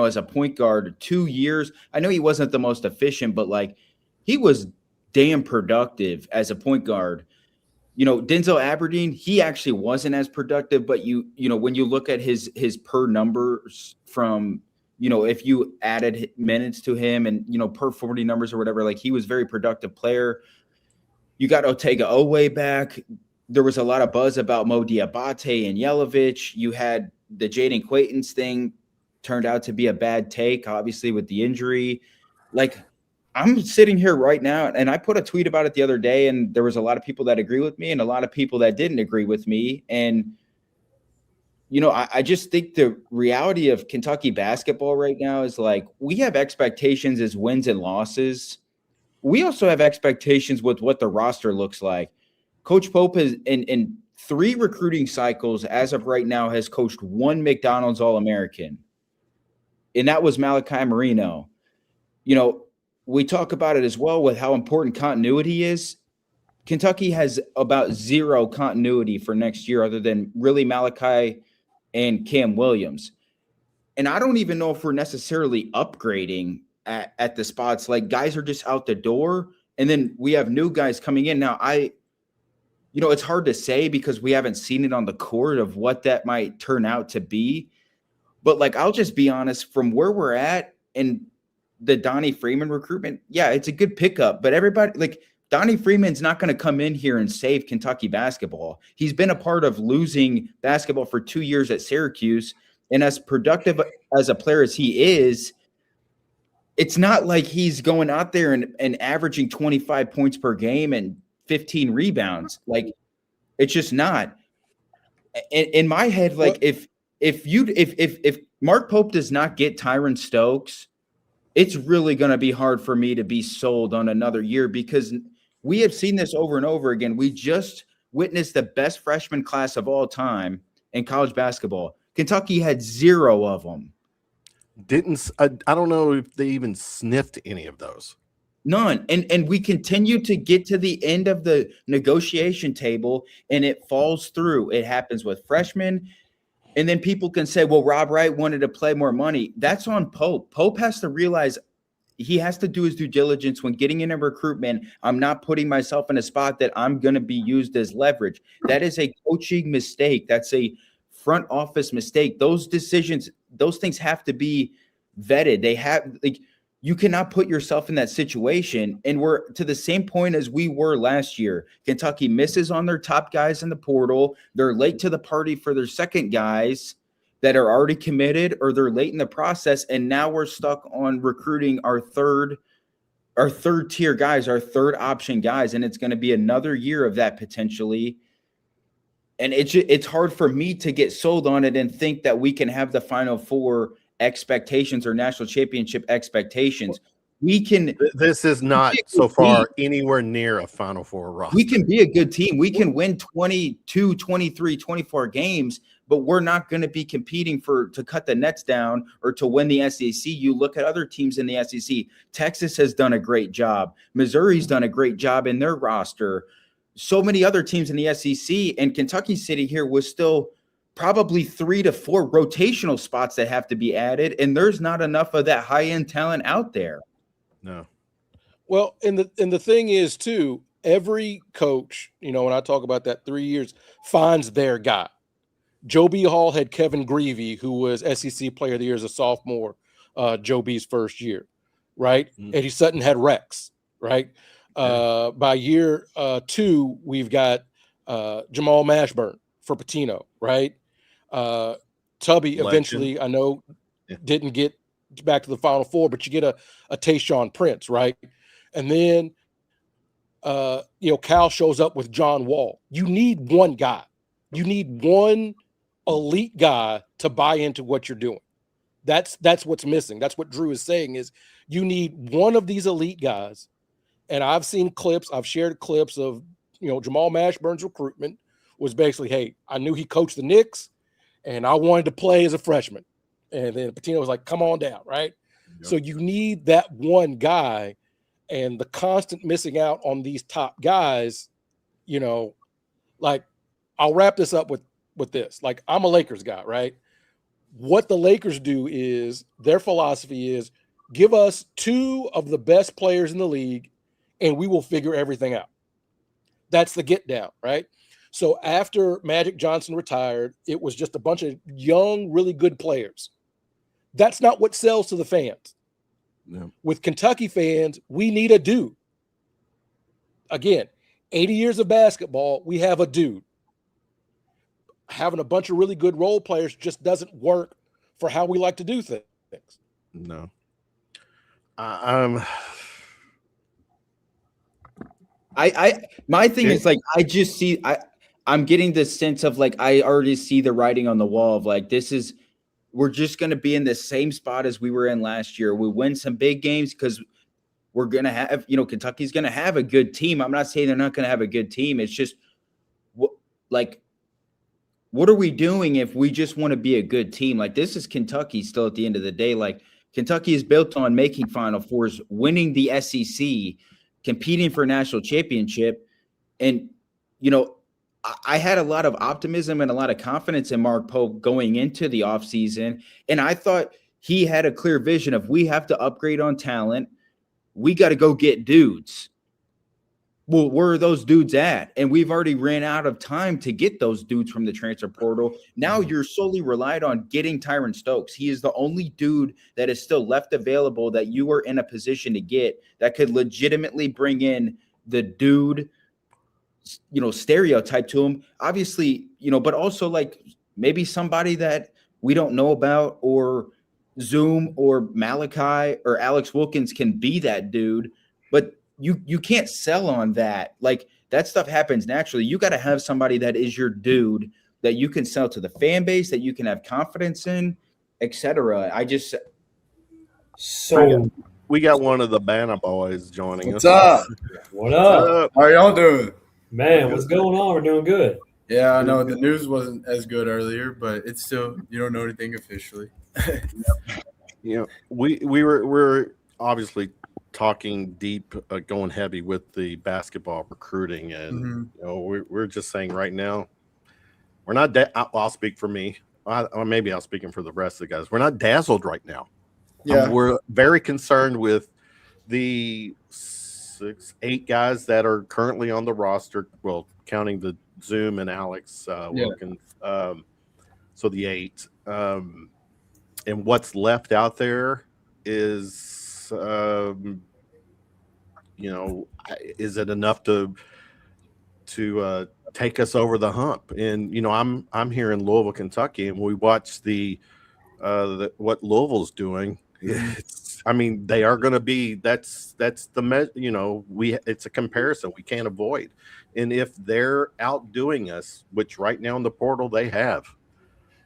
as a point guard 2 years. I know he wasn't the most efficient, but like, he was damn productive as a point guard. Denzel Aberdeen, he actually wasn't as productive, but when you look at his per numbers from, if you added minutes to him and, per 40 numbers or whatever, like, he was a very productive player. You got Otega Owe back. There was a lot of buzz about Mo Diabate and Yelovich. You had the Jaden Quaintance thing turned out to be a bad take, obviously, with the injury. Like, I'm sitting here right now, and I put a tweet about it the other day, and there was a lot of people that agree with me and a lot of people that didn't agree with me. And, I just think the reality of Kentucky basketball right now is, like, we have expectations as wins and losses. We also have expectations with what the roster looks like. Coach Pope has, in 3 recruiting cycles as of right now, has coached 1 McDonald's All-American, and that was Malachi Marino. We talk about it as well with how important continuity is. Kentucky has about 0 continuity for next year other than really Malachi and Cam Williams. And I don't even know if we're necessarily upgrading at the spots. Like, guys are just out the door, and then we have new guys coming in. Now, it's hard to say because we haven't seen it on the court of what that might turn out to be. But, like, I'll just be honest, from where we're at and the Donnie Freeman recruitment, yeah, it's a good pickup. But everybody, like, Donnie Freeman's not going to come in here and save Kentucky basketball. He's been a part of losing basketball for 2 years at Syracuse. And as productive as a player as he is, it's not like he's going out there and averaging 25 points per game and 15 rebounds. Like, it's just not. In my head, like, if Mark Pope does not get Tyron Stokes, it's really going to be hard for me to be sold on another year, because we have seen this over and over again. We just witnessed the best freshman class of all time in college basketball. Kentucky had 0 of them. I don't know if they even sniffed any of those. None. And we continue to get to the end of the negotiation table and it falls through. It happens with freshmen. And then people can say, well, Rob Wright wanted to play more money. That's on Pope. Pope has to realize he has to do his due diligence when getting in a recruitment. I'm not putting myself in a spot that I'm going to be used as leverage. That is a coaching mistake. That's a front office mistake. Those decisions, those things have to be vetted. They have, like, you cannot put yourself in that situation. And we're to the same point as we were last year. Kentucky misses on their top guys in the portal. They're late to the party for their second guys that are already committed, or they're late in the process. And now we're stuck on recruiting our third tier guys, our third option guys. And it's going to be another year of that potentially. And it's hard for me to get sold on it and think that we can have the Final Four expectations or national championship expectations. We can. This is not so far anywhere near a Final Four roster. We can be a good team. We can win 22, 23, 24 games, but we're not going to be competing to cut the nets down or to win the SEC. You look at other teams in the SEC. Texas has done a great job. Missouri's done a great job in their roster. So many other teams in the SEC, and Kentucky City here was still probably 3 to 4 rotational spots that have to be added, and there's not enough of that high-end talent out there. No. Well, and the thing is too, every coach, when I talk about that 3 years, finds their guy. Joe B. Hall had Kevin Greavy, who was SEC Player of the Year as a sophomore. Joe B's first year, right? Eddie Sutton had Rex, right? By year 2, we've got Jamal Mashburn for Patino, right? Tubby Legend. eventually, I know, didn't get back to the Final Four, but you get a Tayshaun Prince, right? And then Cal shows up with John Wall. You need one guy. You need one elite guy to buy into what you're doing. That's what's missing. That's what Drew is saying, is you need one of these elite guys. And I've seen clips, I've shared clips of, Jamal Mashburn's recruitment was basically, hey, I knew he coached the Knicks and I wanted to play as a freshman. And then Patino was like, come on down, right? Yep. So you need that one guy, and the constant missing out on these top guys, like, I'll wrap this up with this. Like, I'm a Lakers guy, right? What the Lakers do is, their philosophy is, give us 2 of the best players in the league and we will figure everything out. That's the get down, right? So after Magic Johnson retired, it was just a bunch of young, really good players. That's not what sells to the fans. No. With Kentucky fans, we need a dude. Again, 80 years of basketball, we have a dude. Having a bunch of really good role players just doesn't work for how we like to do things. No. My thing is, like, I just see, I'm getting this sense of, like, I already see the writing on the wall of, like, we're just going to be in the same spot as we were in last year. We win some big games because we're going to have, Kentucky's going to have a good team. I'm not saying they're not going to have a good team. It's just, what are we doing if we just want to be a good team? Like, this is Kentucky still at the end of the day. Like, Kentucky is built on making Final Fours, winning the SEC, competing for a national championship. And, I had a lot of optimism and a lot of confidence in Mark Pope going into the offseason. And I thought he had a clear vision of, we have to upgrade on talent. We got to go get dudes. Well, where are those dudes at? And we've already ran out of time to get those dudes from the transfer portal. Now you're solely relied on getting Tyron Stokes. He is the only dude that is still left available that you are in a position to get that could legitimately bring in the dude, stereotype to him, obviously, but also, like, maybe somebody that we don't know about, or Zoom or Malachi or Alex Wilkins can be that dude, but you can't sell on that. Like, that stuff happens naturally. You got to have somebody that is your dude that you can sell to the fan base, that you can have confidence in, etc. We got one of the Banner boys joining us. What's up? What up? How are y'all doing? Man, what's going on? We're doing good. Yeah, I know the news wasn't as good earlier, but it's still, you don't know anything officially. We're obviously talking deep, going heavy with the basketball recruiting, and we're just saying right now, we're not. I'll speak for me. Or maybe I'll speak for the rest of the guys. We're not dazzled right now. Yeah, we're very concerned with the 6-8 guys that are currently on the roster. Well, counting the Zoom and Alex Wilkins, so the 8. And what's left out there is, is it enough to take us over the hump? And I'm here in Louisville, Kentucky, and we watch what Louisville's doing. They are going to be. That's the it's a comparison we can't avoid. And if they're outdoing us, which right now in the portal they have,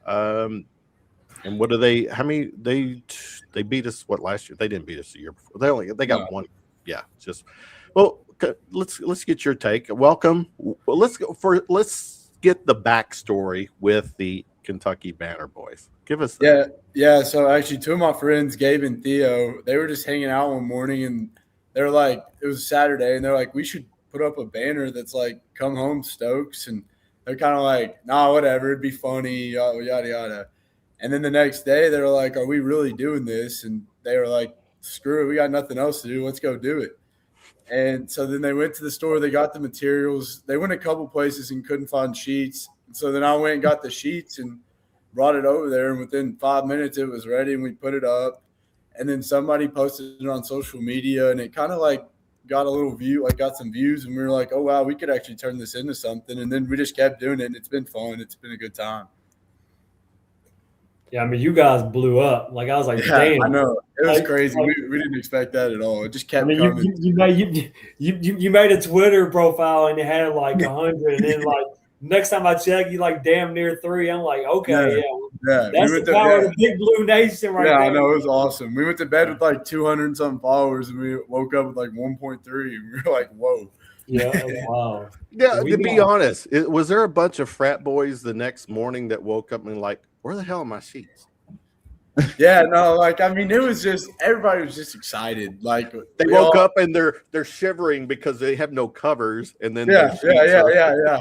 and what do they? How many they beat us? What, last year? They didn't beat us the year before. They got one. Yeah, let's get your take. Welcome. Well, let's get the backstory with the Kentucky Banner boys. Give us that. Yeah. So actually, 2 of my friends, Gabe and Theo, they were just hanging out one morning, and they were like, it was Saturday, and they're like, we should put up a banner that's like, "Come home, Stokes," and they're kind of like, nah, whatever, it'd be funny, yada yada. And then the next day, they were like, are we really doing this? And they were like, screw it, we got nothing else to do, let's go do it. And so then they went to the store, they got the materials, they went a couple places and couldn't find sheets. And so then I went and got the sheets and brought it over there, and within 5 minutes it was ready, and we put it up. and then somebody posted it on social media, and it kind of like got a little view, like got some views, and we were like, oh wow, we could actually turn this into something. And then we just kept doing it, and it's been fun. It's been a good time. Yeah, I mean, you guys blew up. Like I was like, Yeah, damn. I know. It was Like- crazy. like- we didn't expect that at all. It just kept I mean, coming. you made a Twitter profile and it had like 100, and then like next time I check, you like damn near 3. I'm like, okay, Yeah, that's the power of the Big Blue Nation right there. I know, it was awesome. We went to bed with like 200 and something followers, and we woke up with like 1.3. And we were like, whoa. Yeah, wow. Yeah, We to be got- honest, was there a bunch of frat boys the next morning that woke up and like, where the hell are my sheets? Yeah, no, like I mean, it was just everybody was just excited. Like They we woke all- up and they're shivering because they have no covers, and then Yeah, their sheets are-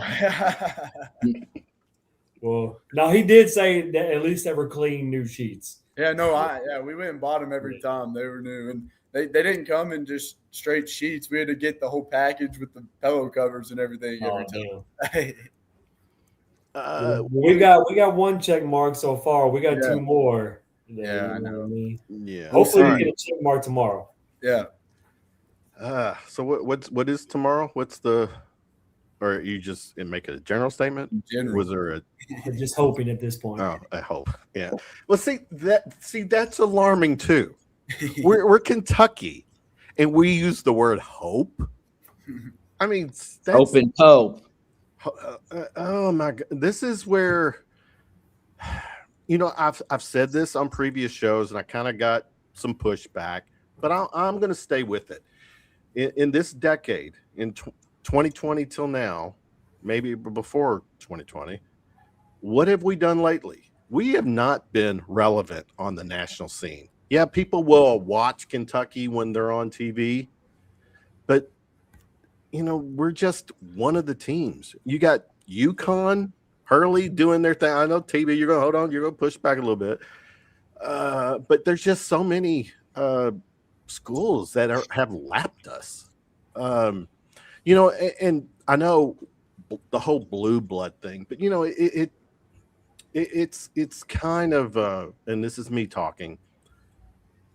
Well, no, he did say that at least they were clean new sheets. we went and bought them every time. They were new, and they didn't come in just straight sheets. We had to get the whole package with the pillow covers and everything every Oh, time. Uh, we got 1 check mark so far. We got Yeah. 2 more. Yeah, I you know. what I mean? yeah. Hopefully, We'll we see. get a check mark tomorrow. Yeah. So what is tomorrow? What's the, or you just make a general statement? In general. Was there a We're just hoping at this point. Oh, I hope. Yeah. Well, that's alarming too. We're Kentucky, and we use the word hope. I mean, that's, Open hope. oh my God, this is where, you know, I've said this on previous shows, and I kind of got some pushback, but I'm going to stay with it. In this decade, in 2020 till now, maybe before 2020. What have we done lately? We have not been relevant on the national scene. Yeah, people will watch Kentucky when they're on TV, but you know, we're just one of the teams. You got UConn, Hurley doing their thing. I know TV, you're gonna hold on, you're gonna push back a little bit, but there's just so many schools that have lapped us. You know, and I know the whole blue blood thing, but you know, it's kind of and this is me talking,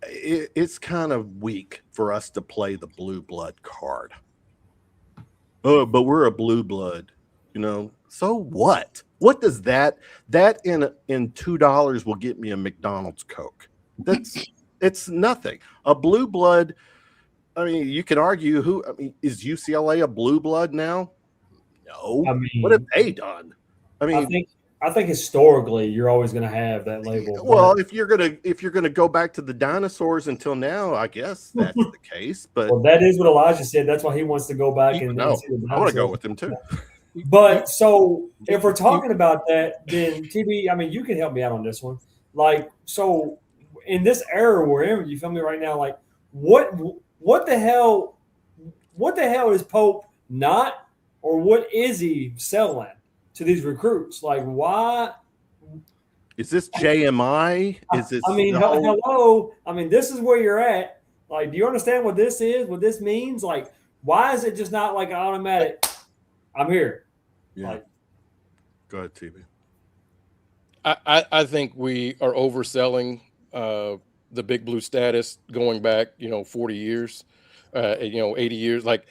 it's kind of weak for us to play the blue blood card. Oh, but we're a blue blood, you know. So what does that in $2 will get me a McDonald's Coke? It's nothing. A blue blood, I mean, you can argue is UCLA a blue blood now? No. I mean, What have they done? I mean, I think historically you're always going to have that label. well, if you're gonna go back to the dinosaurs until now, I guess that's the case. But well, that is what Elijah said. That's why he wants to go back and no, see the I want to go dinosaurs. with him too. But so if we're talking about that, then TB, I mean, you can help me out on this one. Like, so in this era we're in, you feel me right now? Like, what the hell is Pope not, or what is he selling to these recruits? Like, why? Is this JMI? Is this? I mean, hello. I mean, this is where you're at. Like, do you understand what this is? What this means? Like, why is it just not like an automatic? I'm here. Yeah. Like, go ahead, TV. I think we are overselling the Big Blue status going back, 40 years, 80 years. Like,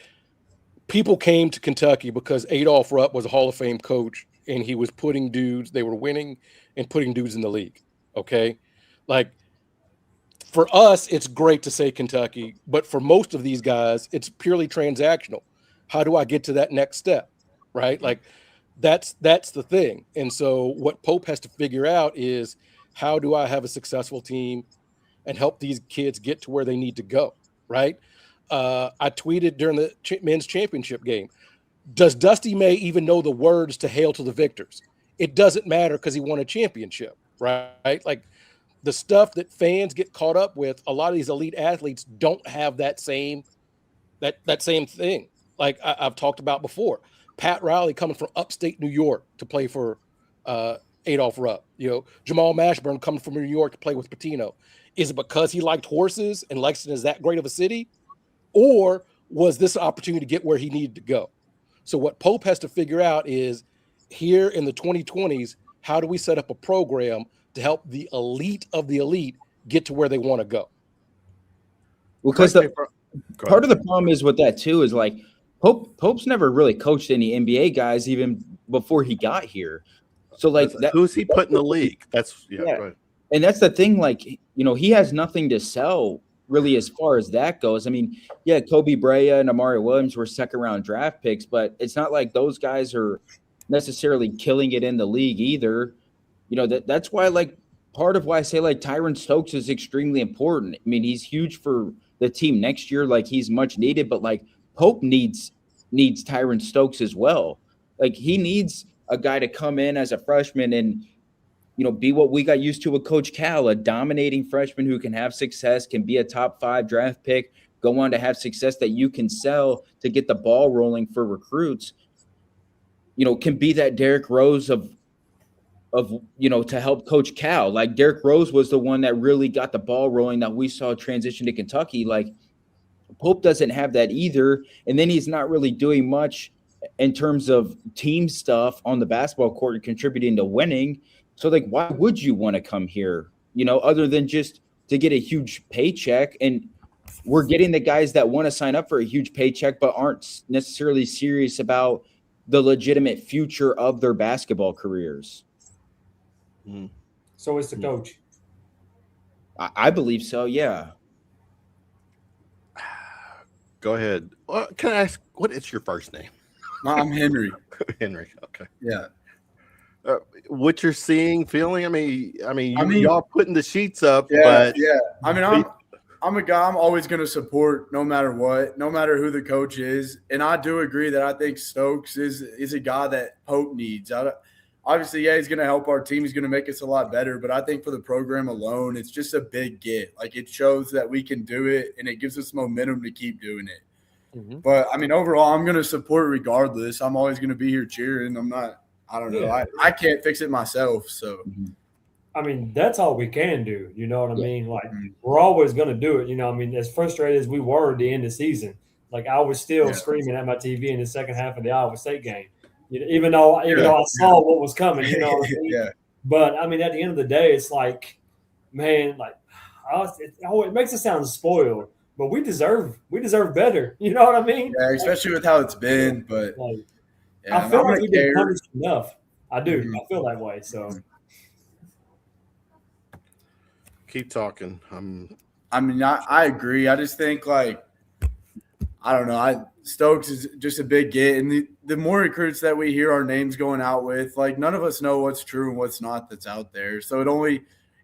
people came to Kentucky because Adolph Rupp was a Hall of Fame coach, and he was putting dudes, they were winning and putting dudes in the league. Okay. Like, for us, it's great to say Kentucky, but for most of these guys, it's purely transactional. How do I get to that next step? Right. Like, that's the thing. And so what Pope has to figure out is, how do I have a successful team and help these kids get to where they need to go? Right. I tweeted during the men's championship game, does Dusty May even know the words to Hail to the Victors? It doesn't matter because he won a championship, right? Like, the stuff that fans get caught up with, a lot of these elite athletes don't have that same thing. Like I've talked about before, Pat Riley coming from upstate New York to play for Adolph Rupp, Jamal Mashburn coming from New York to play with Pitino. Is it because he liked horses and Lexington is that great of a city? Or was this an opportunity to get where he needed to go? So what Pope has to figure out is, here in the 2020s, how do we set up a program to help the elite of the elite get to where they want to go? Because Correct me if part of the problem is with that too is like Pope's never really coached any NBA guys even before he got here. So like that, who's he put in the league? That's Yeah. Go ahead. and that's the thing. Like he has nothing to sell really as far as that goes. I mean, yeah, Kobe Bryant and Amari Williams were second round draft picks, but it's not like those guys are necessarily killing it in the league either. That's why like part of why I say like Tyron Stokes is extremely important. I mean, he's huge for the team next year. Like he's much needed, but like Pope needs Tyron Stokes as well. Like he needs a guy to come in as a freshman and be what we got used to with Coach Cal, a dominating freshman who can have success, can be a top 5 draft pick, go on to have success that you can sell to get the ball rolling for recruits. Can be that Derrick Rose of to help Coach Cal. Like Derrick Rose was the one that really got the ball rolling that we saw transition to Kentucky. Like Pope doesn't have that either. And then he's not really doing much in terms of team stuff on the basketball court and contributing to winning. So like, why would you want to come here, other than just to get a huge paycheck? And we're getting the guys that want to sign up for a huge paycheck, but aren't necessarily serious about the legitimate future of their basketball careers. So it's the coach. I believe so. Yeah. Go ahead. Can I ask, what is your first name? I'm Henry. Henry. Okay. Yeah. What you're seeing, feeling? I mean, y'all putting the sheets up, Yeah, but yeah. I mean, I'm a guy I'm always going to support no matter what, no matter who the coach is. And I do agree that I think Stokes is a guy that Pope needs. Obviously, yeah, he's going to help our team. He's going to make us a lot better. But I think for the program alone, it's just a big get. Like it shows that we can do it, and it gives us momentum to keep doing it. Mm-hmm. But I mean, overall, I'm going to support regardless. I'm always going to be here cheering. I don't know. Yeah. I can't fix it myself. So, I mean, that's all we can do. You know what I mean? Like, we're always going to do it. I mean, as frustrated as we were at the end of the season, like I was still screaming at my TV in the second half of the Iowa State game, even though I saw what was coming, what I mean? Yeah. But I mean, at the end of the day, it's like, man, like, it makes it sound spoiled, but we deserve better. You know what I mean? Yeah, especially with how it's been. But like, yeah, I feel like we've been punished enough. I do. Mm-hmm. I feel that way. So keep talking. I agree. I just think like, I don't know. Stokes is just a big get. And the more recruits that we hear our names going out with, like none of us know what's true and what's not that's out there. So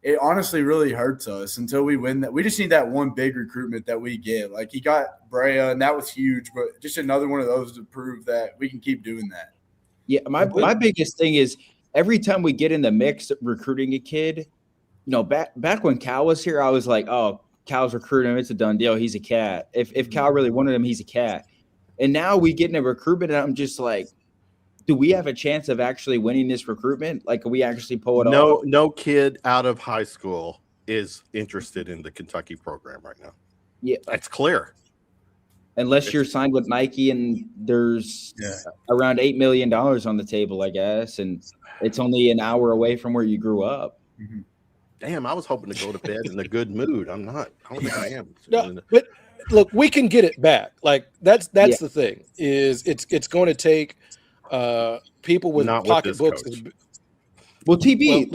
it honestly really hurts us until we win that. We just need that one big recruitment that we get. Like he got Brea, and that was huge, but just another one of those to prove that we can keep doing that. Yeah, my biggest thing is every time we get in the mix recruiting a kid, back when Cal was here, I was like, oh, Cal's recruiting him. It's a done deal. He's a cat. If Cal really wanted him, he's a cat. And now we get in a recruitment, and I'm just like, do we have a chance of actually winning this recruitment? Like, can we actually pull it off? No kid out of high school is interested in the Kentucky program right now. Yeah. That's clear. Unless you're signed with Nike and there's around $8 million on the table, I guess, and it's only an hour away from where you grew up. Mm-hmm. Damn, I was hoping to go to bed in a good mood. I'm not. I don't think I am. No, but look, we can get it back. Like that's the thing is it's going to take people with pocketbooks. Well, TB,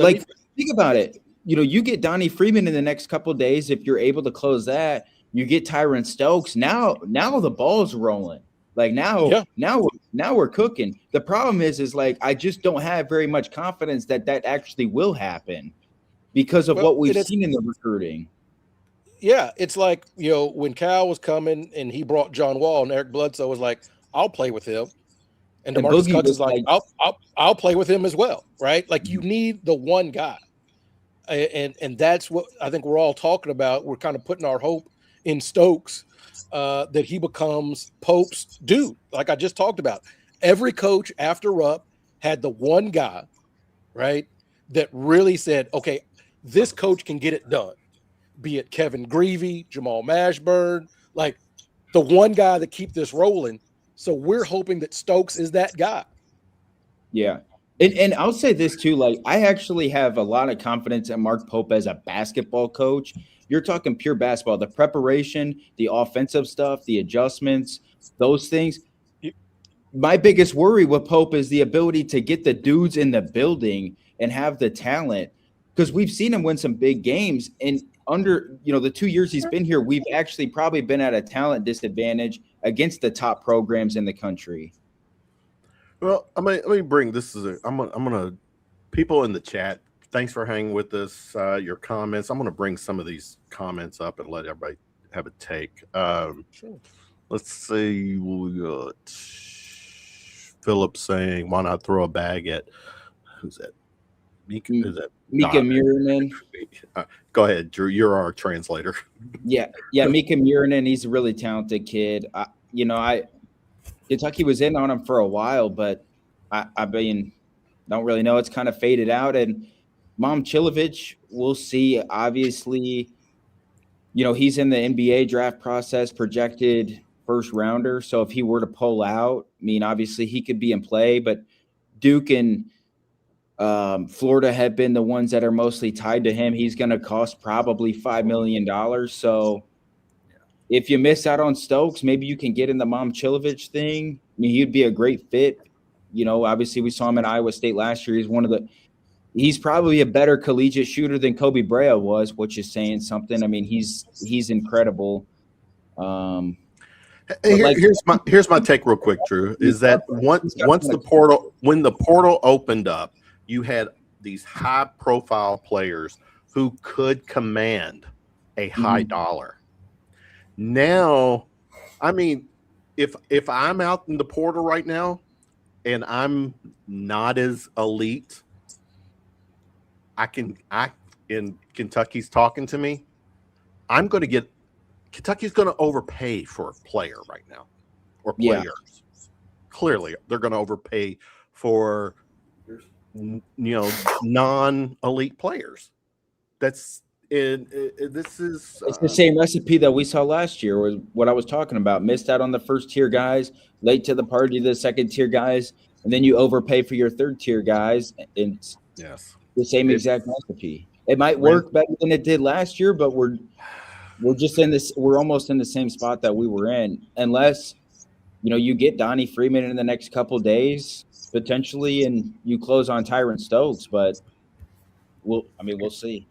think about it. You get Donnie Freeman in the next couple of days. If you're able to close that, you get Tyron Stokes. Now the ball's rolling. Like now we're cooking. The problem is like I just don't have very much confidence that actually will happen because of what we've seen in the recruiting. Yeah, it's like when Cal was coming and he brought John Wall and Eric Bledsoe was like, I'll play with him. And DeMarcus Cousins is like, I'll play with him as well, right? Like you need the one guy, and that's what I think we're all talking about. We're kind of putting our hope in Stokes that he becomes Pope's dude, like I just talked about. Every coach after Rupp had the one guy, right, that really said, okay, this coach can get it done. Be it Kevin Greavy, Jamal Mashburn, like the one guy that keep this rolling. So we're hoping that Stokes is that guy. Yeah. And I'll say this too, like I actually have a lot of confidence in Mark Pope as a basketball coach you're talking pure basketball, the preparation, the offensive stuff, the adjustments, those things. My biggest worry with Pope is the ability to get the dudes in the building and have the talent, because we've seen him win some big games. And under, the 2 years he's been here, we've actually probably been at a talent disadvantage against the top programs in the country. Well, let me bring this. I'm gonna people in the chat. Thanks for hanging with us. Your comments. I'm gonna bring some of these comments up and let everybody have a take. Sure. Let's see. We got Philip saying, "Why not throw a bag at who's that? Mika? Is that Mika Murinen? Go ahead, Drew. You're our translator. Yeah, Mika Murinen. He's a really talented kid. Kentucky was in on him for a while, but I don't really know. It's kind of faded out. And Momcilovic, we'll see. Obviously, he's in the NBA draft process, projected first rounder. So if he were to pull out, obviously he could be in play. But Duke and Florida have been the ones that are mostly tied to him. He's going to cost probably $5 million. So if you miss out on Stokes, maybe you can get in the Momcilovic thing. He'd be a great fit. Obviously we saw him at Iowa State last year. He's probably a better collegiate shooter than Kobe Brea was, which is saying something. He's incredible. Here's my take real quick, Drew, is that when the portal opened up, you had these high profile players who could command a high dollar. Now, if I'm out in the portal right now and I'm not as elite, and Kentucky's talking to me, Kentucky's going to overpay for a player right now, or players. Yeah. Clearly, they're going to overpay for non-elite players. It's the same recipe that we saw last year, was what I was talking about. Missed out on the first tier guys, late to the party to the second tier guys, and then you overpay for your third tier guys. And yes, the same exact recipe. It might work better than it did last year, but we're almost in the same spot that we were in, unless you get Donnie Freeman in the next couple of days potentially, and you close on Tyron Stokes. But we'll see.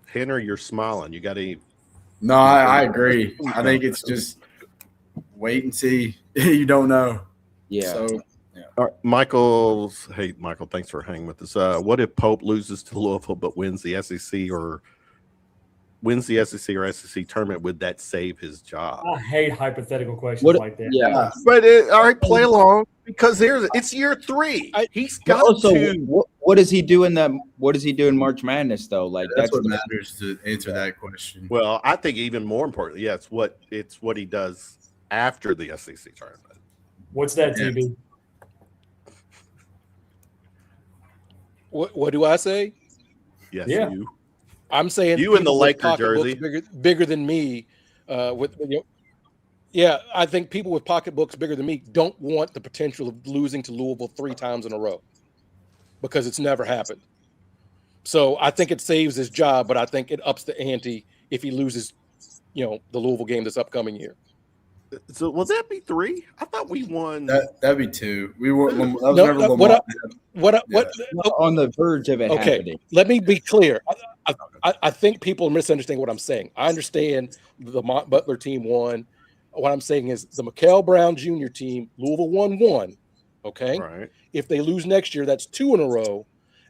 Henry, you're smiling. You got to. No, I agree. I think it's just wait and see. You don't know. Yeah. So, yeah. All right, Michael, thanks for hanging with us. What if Pope loses to Louisville but wins the SEC or SEC tournament? Would that save his job? I hate hypothetical questions like that. Yeah, but all right, play along, because it's year 3. He's got to. What does he do What does he do in March Madness though? Like that's what matters to answer that question. Well, I think even more importantly, it's what he does after the SEC tournament. What's that, TB? What do I say? Yes, yeah. You. I'm saying you in the Laker jersey, bigger than me. Yeah, I think people with pocketbooks bigger than me don't want the potential of losing to Louisville 3 times in a row, because it's never happened. So I think it saves his job, but I think it ups the ante if he loses, the Louisville game this upcoming year. So will that be 3? I thought we won. That'd be 2. We were on the verge of it happening. Let me be clear. I think people misunderstand what I'm saying. I understand the Mont Butler team won. What I'm saying is the Mikal Brown Jr. team, Louisville won 1. Okay. Right. If they lose next year, that's 2 in a row.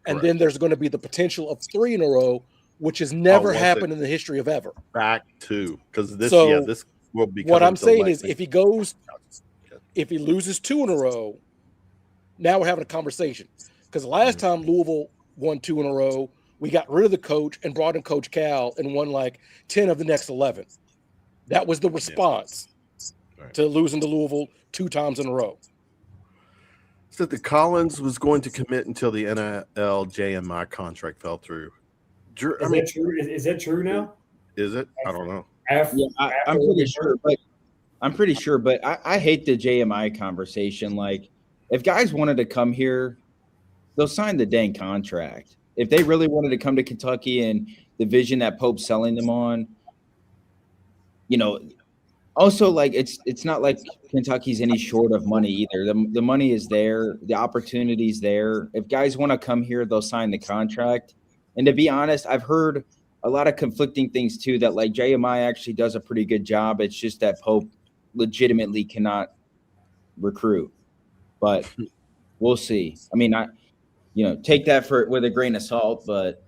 And then there's going to be the potential of 3 in a row, which has never happened in the history of ever. Back to, because this will be. What I'm saying is, if he loses 2 in a row, now we're having a conversation. Because last time Louisville won 2 in a row, we got rid of the coach and brought in Coach Cal and won like 10 of the next 11. That was the response to losing to Louisville 2 times in a row. Said that Collins was going to commit until the NLJMI contract fell through. That true? Is that true now? Is it? I don't know. I'm pretty sure, but I hate the JMI conversation. Like, if guys wanted to come here, they'll sign the dang contract. If they really wanted to come to Kentucky and the vision that Pope's selling them on, Also, like it's not like Kentucky's any short of money either. The money is there, the opportunity's there. If guys want to come here, they'll sign the contract. And to be honest, I've heard a lot of conflicting things too. That like JMI actually does a pretty good job. It's just that Pope legitimately cannot recruit. But we'll see. I mean, take that with a grain of salt, but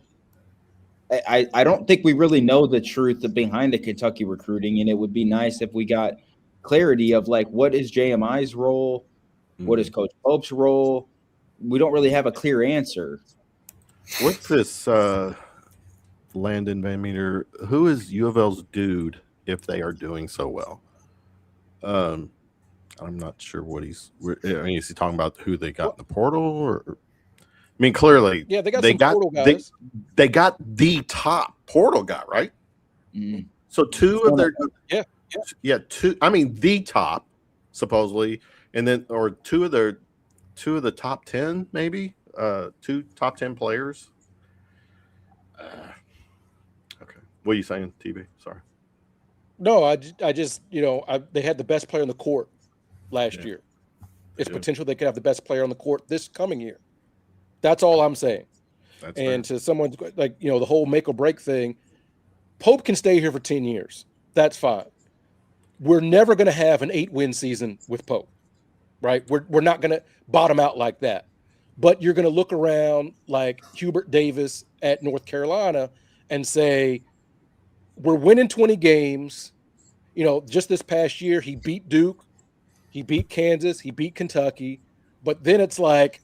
I don't think we really know the truth behind the Kentucky recruiting, and it would be nice if we got clarity of like what is JMI's role, what is Coach Pope's role. We don't really have a clear answer. What's this Landon Van Meter? Who is U of L's dude if they are doing so well? I'm not sure what is he talking about who they got in the portal or? I mean, clearly, yeah, they got portal guys. They got the top portal guy, right? Mm. So two of their two. I mean, the top supposedly, and then or two of the top 10, maybe 2 top 10 players. Okay, what are you saying, TB? Sorry. No, I just they had the best player on the court last year. It's potential they could have the best player on the court this coming year. That's all I'm saying. That's and fair. To someone like, the whole make or break thing, Pope can stay here for 10 years. That's fine. We're never going to have an 8-win season with Pope, right? We're not going to bottom out like that. But you're going to look around like Hubert Davis at North Carolina and say, we're winning 20 games. Just this past year, he beat Duke, he beat Kansas, he beat Kentucky. But then it's like,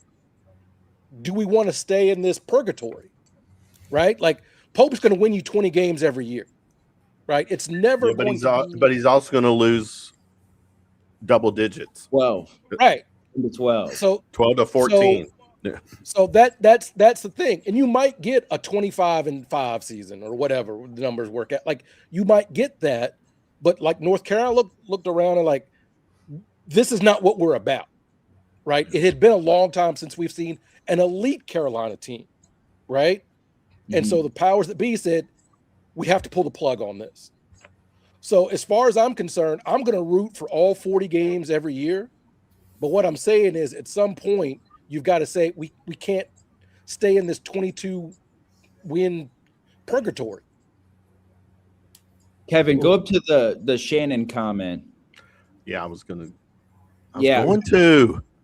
do we want to stay in this purgatory, right? Like Pope's going to win you 20 games every year, right? It's never. But he's also going to lose double digits. 12, right? 12. So 12 to 14. So that's the thing, and you might get a 25-5 season or whatever the numbers work out. Like you might get that, but like North Carolina looked around and like, this is not what we're about, right? It had been a long time since we've seen an elite Carolina team, right? Mm-hmm. And so the powers that be said, we have to pull the plug on this. So as far as I'm concerned, I'm going to root for all 40 games every year. But what I'm saying is at some point, you've got to say we can't stay in this 22-win purgatory. Kevin, go up to the Shannon comment. Yeah, I was going to.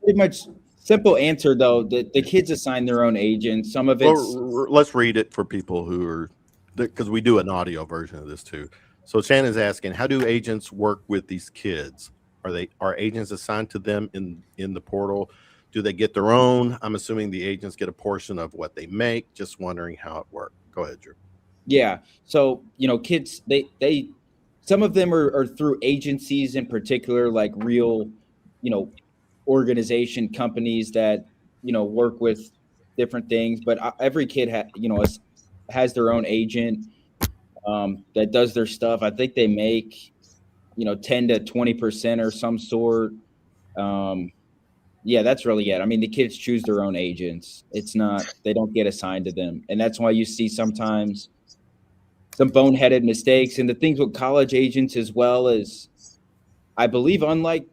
Pretty much simple answer, though. The kids assign their own agents. Some of it's... let's read it for people who are... Because we do an audio version of this, too. So Shannon's asking, how do agents work with these kids? Are agents assigned to them in the portal? Do they get their own? I'm assuming the agents get a portion of what they make. Just wondering how it works. Go ahead, Drew. Yeah. So, kids, they some of them are through agencies in particular, like real, organization companies that, work with different things. But every kid has their own agent that does their stuff. I think they make, 10 to 20% or some sort. Yeah, that's really it. I mean, the kids choose their own agents. They don't get assigned to them. And that's why you see sometimes some boneheaded mistakes. And the things with college agents as well is, I believe, unlike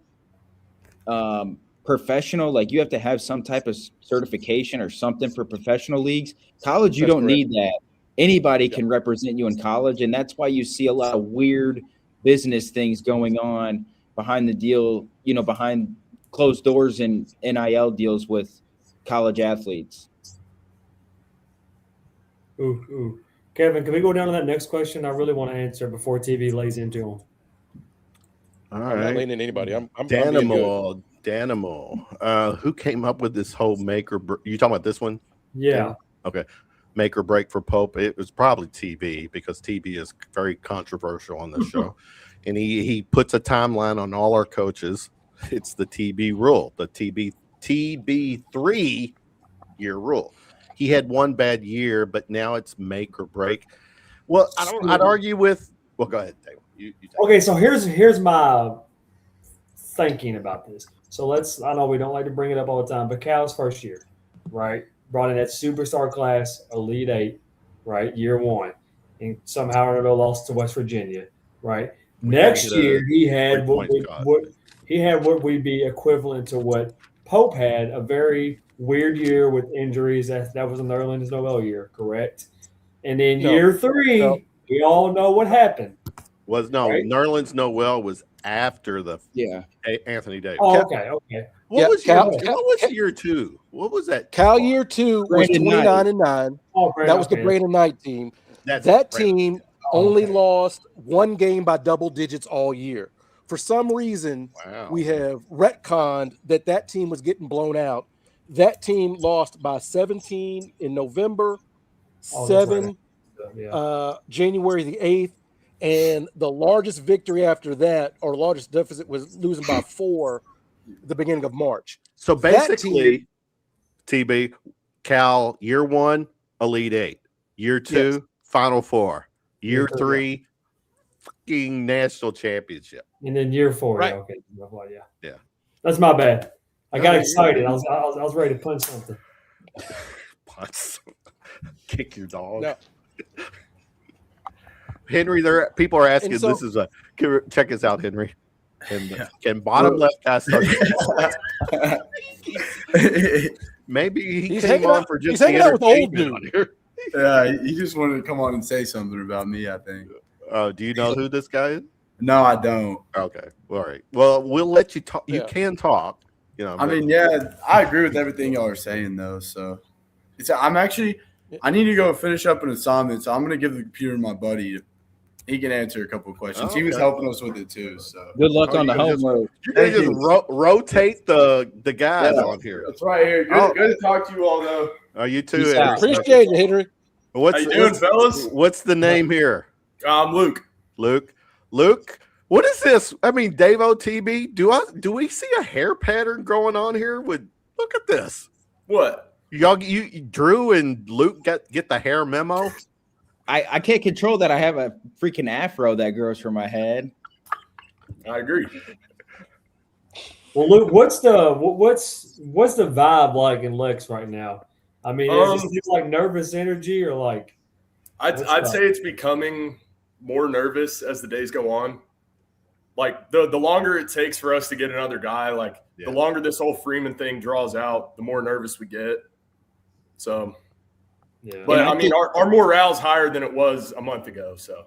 professional, like you have to have some type of certification or something for professional leagues. College, you don't need that. Anybody can represent you in college. And that's why you see a lot of weird business things going on behind the deal, behind closed doors and NIL deals with college athletes. Ooh. Kevin, can we go down to that next question? I really want to answer before TV lays into them. All right. I'm not laying in anybody. I'm Danimal. Who came up with this whole make or break? You talking about this one? Yeah. Okay. Make or break for Pope. It was probably TB because TB is very controversial on the show. And he puts a timeline on all our coaches. It's the TB rule, the TB 3-year rule. He had one bad year, but now it's make or break. Well, I'd argue with. Well, go ahead, Dave. You okay, so here's my thinking about this. So I know we don't like to bring it up all the time, but Cal's first year, right? Brought in that superstar class, Elite 8, right? Year 1. And somehow or another lost to West Virginia, right? Next get a year, he had 3 what, points cut. what would be equivalent to what Pope had, a very weird year with injuries. That was a Nerlens Noel year, correct? And then No. year 3, No. we all know what happened. Right? Nerlens Noel was after the Yeah. Anthony Davis. Oh, okay. What Yeah, was Cal- year 2? What was that? Cal year 2 was Brandon 29-9. Oh, That was the Brandon Knight team. That's That Brandon. team Oh, only okay. lost one game by double digits all year. For some reason, Wow. we have retconned that team was getting blown out. That team lost by 17 in November, Oh, that's 7 right. Yeah. January the 8th, and the largest victory after that, or largest deficit, was losing by 4 at the beginning of March. So That basically, TB, Cal, year 1, Elite 8. Year 2, Yes. Final 4. Year Year 3, 3, fucking national championship. And then year 4, Right. yeah, okay. Well, yeah. Yeah. That's my bad. I No, got you're excited. good. I was ready to punch something. Punch. Kick your dog. No. Henry, people are asking. And so- This is check us out, Henry. Can bottom left guy start? Maybe he He's came hanging on out- for just he's hanging out with the old entertainment on here. Yeah, he just wanted to come on and say something about me, I think. Do you know who this guy is? No, I don't. Okay, all right. Well, we'll let you talk. You Yeah. can talk. You know. I mean, yeah, I agree with everything y'all are saying, though. So I need to go finish up an assignment, so I'm going to give the computer to my buddy. He can answer a couple of questions. He was Okay. helping us with it, too. So Good luck Oh, on the you can just- homework. you can just rotate the guys Yeah. on here. that's right here. Good to talk to you all, though. You too. Peace Henry. out. Appreciate it, Henry. What's, How you doing, fellas? What's the name here? I'm Luke. Luke, what is this? I mean, Dave OTB, do we see a hair pattern going on here? Look at this. What? You Drew and Luke get the hair memo. I can't control that. I have a freaking afro that grows from my head. I agree. Well, Luke, what's the vibe like in Lex right now? I mean, is it like nervous energy or like? I'd say it's becoming more nervous as the days go on. Like the longer it takes for us to get another guy, the longer this whole Freeman thing draws out, the more nervous we get. So, Yeah. but And I I mean, think- our morale's higher than it was a month ago. So,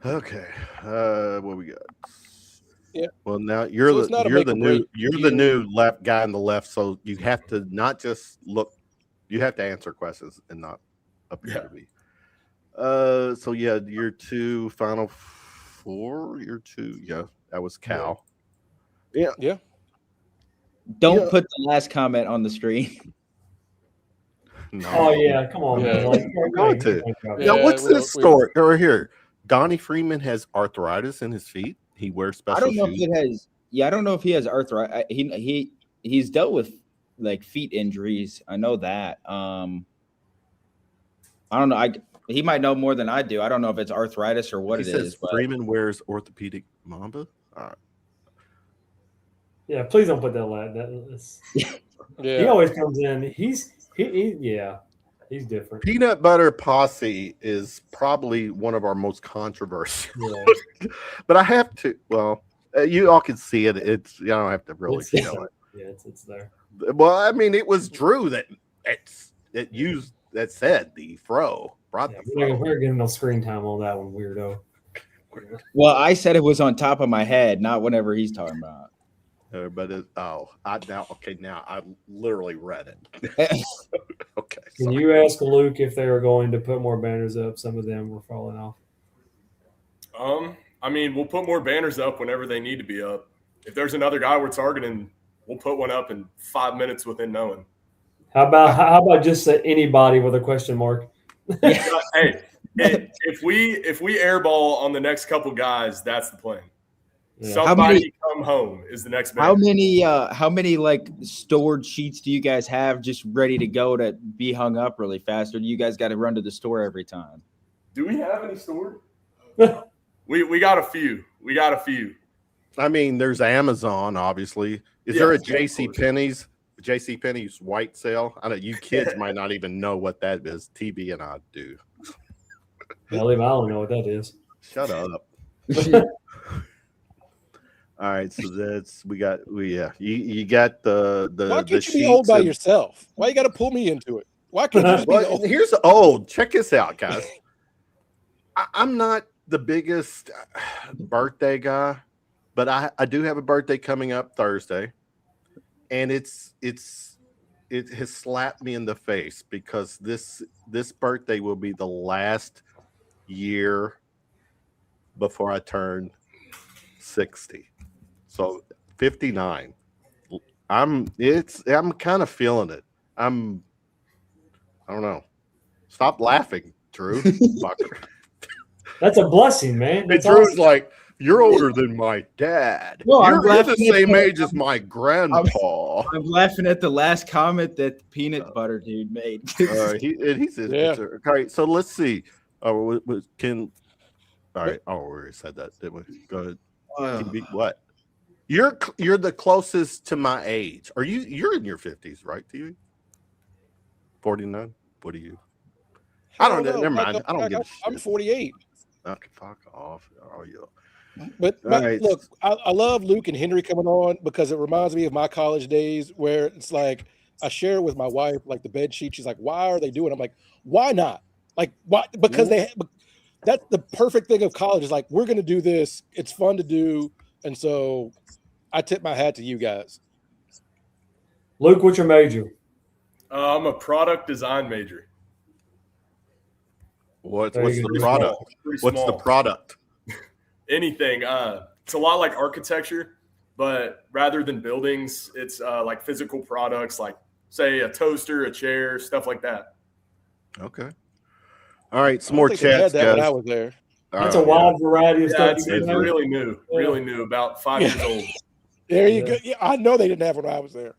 Okay. What we got? Yeah. Well, now you're So it's not a make or break. the new left guy on the left, so you have to not just look. You have to answer questions and not appear to be. So yeah, year 2, Final 4, year 2. Yeah, that was Cal. Yeah. Don't Yeah. put the last comment on the screen. No. Oh yeah, come on, Yeah. man. Like, We're going to. Yeah. Now, what's we this don't- story over here? Donnie Freeman has arthritis in his feet. He wears special I don't know shoes. if it has. Yeah, I don't know if he has arthritis. He's dealt with like feet injuries. I know that. I don't know. He might know more than I do. I don't know if it's arthritis or what He it says is. But Freeman wears orthopedic Mamba. All right. Yeah, please don't put that like that. He Yeah. always comes in. He's different. Peanut Butter Posse is probably one of our most controversial. Yeah, But I have to. Well, you all can see it. It's you don't have to really It's- feel it. yeah, it's there. Well, I mean, it was Drew that said the fro brought Yeah, the we're fro. getting no screen time on that one, weirdo. well, I said it was on top of my head, not whatever he's talking about. But now I literally read it. Okay. Can sorry. you ask Luke if they were going to put more banners up? Some of them were falling off. I mean, we'll put more banners up whenever they need to be up. If there's another guy we're targeting, we'll put one up in 5 minutes within knowing. How about just anybody with a question mark? Hey, if we airball on the next couple guys, that's the plan. Yeah. Somebody come home is the next How banner. how many like stored sheets do you guys have just ready to go to be hung up really fast, or do you guys got to run to the store every time? Do we have any stored? We got a few. We got a few. I mean, there's Amazon, obviously. Is there a J.C. Penney's white sale? I know you kids might not even know what that is. TB and I do. I don't know what that is. Shut up. All right, so you got the Why can't you be sheets old by and- yourself? Why you got to pull me into it? Why can't you just be the Well, old? here's check this out, guys. I'm not the biggest birthday guy, but I do have a birthday coming up Thursday, and it has slapped me in the face because this birthday will be the last year before I turn 60. So 59. I'm kind of feeling it. I don't know. Stop laughing, Drew. That's a blessing, man. That's Drew's awesome. like, you're older than my dad. No, I'm you're the laughing at same the- age as my grandpa. I'm laughing at the last comment that the peanut butter dude made. He says, Yeah. all right, so let's see. All right. Oh, we already said that, didn't we? Go ahead. TB, what? You're the closest to my age. You're in your 50s, right? TV? 49? What are you? I don't know. Never mind. I don't give a shit. I'm 48. Okay, fuck off. Oh, yeah. But All right. look, I love Luke and Henry coming on because it reminds me of my college days where it's like I share it with my wife, like the bed sheet. She's like, "Why are they doing it?" I'm like, "Why not?" Like, why? Because that's the perfect thing of college is like, we're going to do this. It's fun to do. And so I tip my hat to you guys. Luke, what's your major? I'm a product design major. What's There the you go. product? Pretty What's the small. product? Anything. It's a lot like architecture, but rather than buildings, it's like physical products, like say a toaster, a chair, stuff like that. Okay. All right, some I more don't think they chats, had that when I guys. was there. That's Oh, a wide variety of Yeah, stuff. it's you can make. really new, about 5 years old. There you Yeah. go. Yeah, I know they didn't have it when I was there.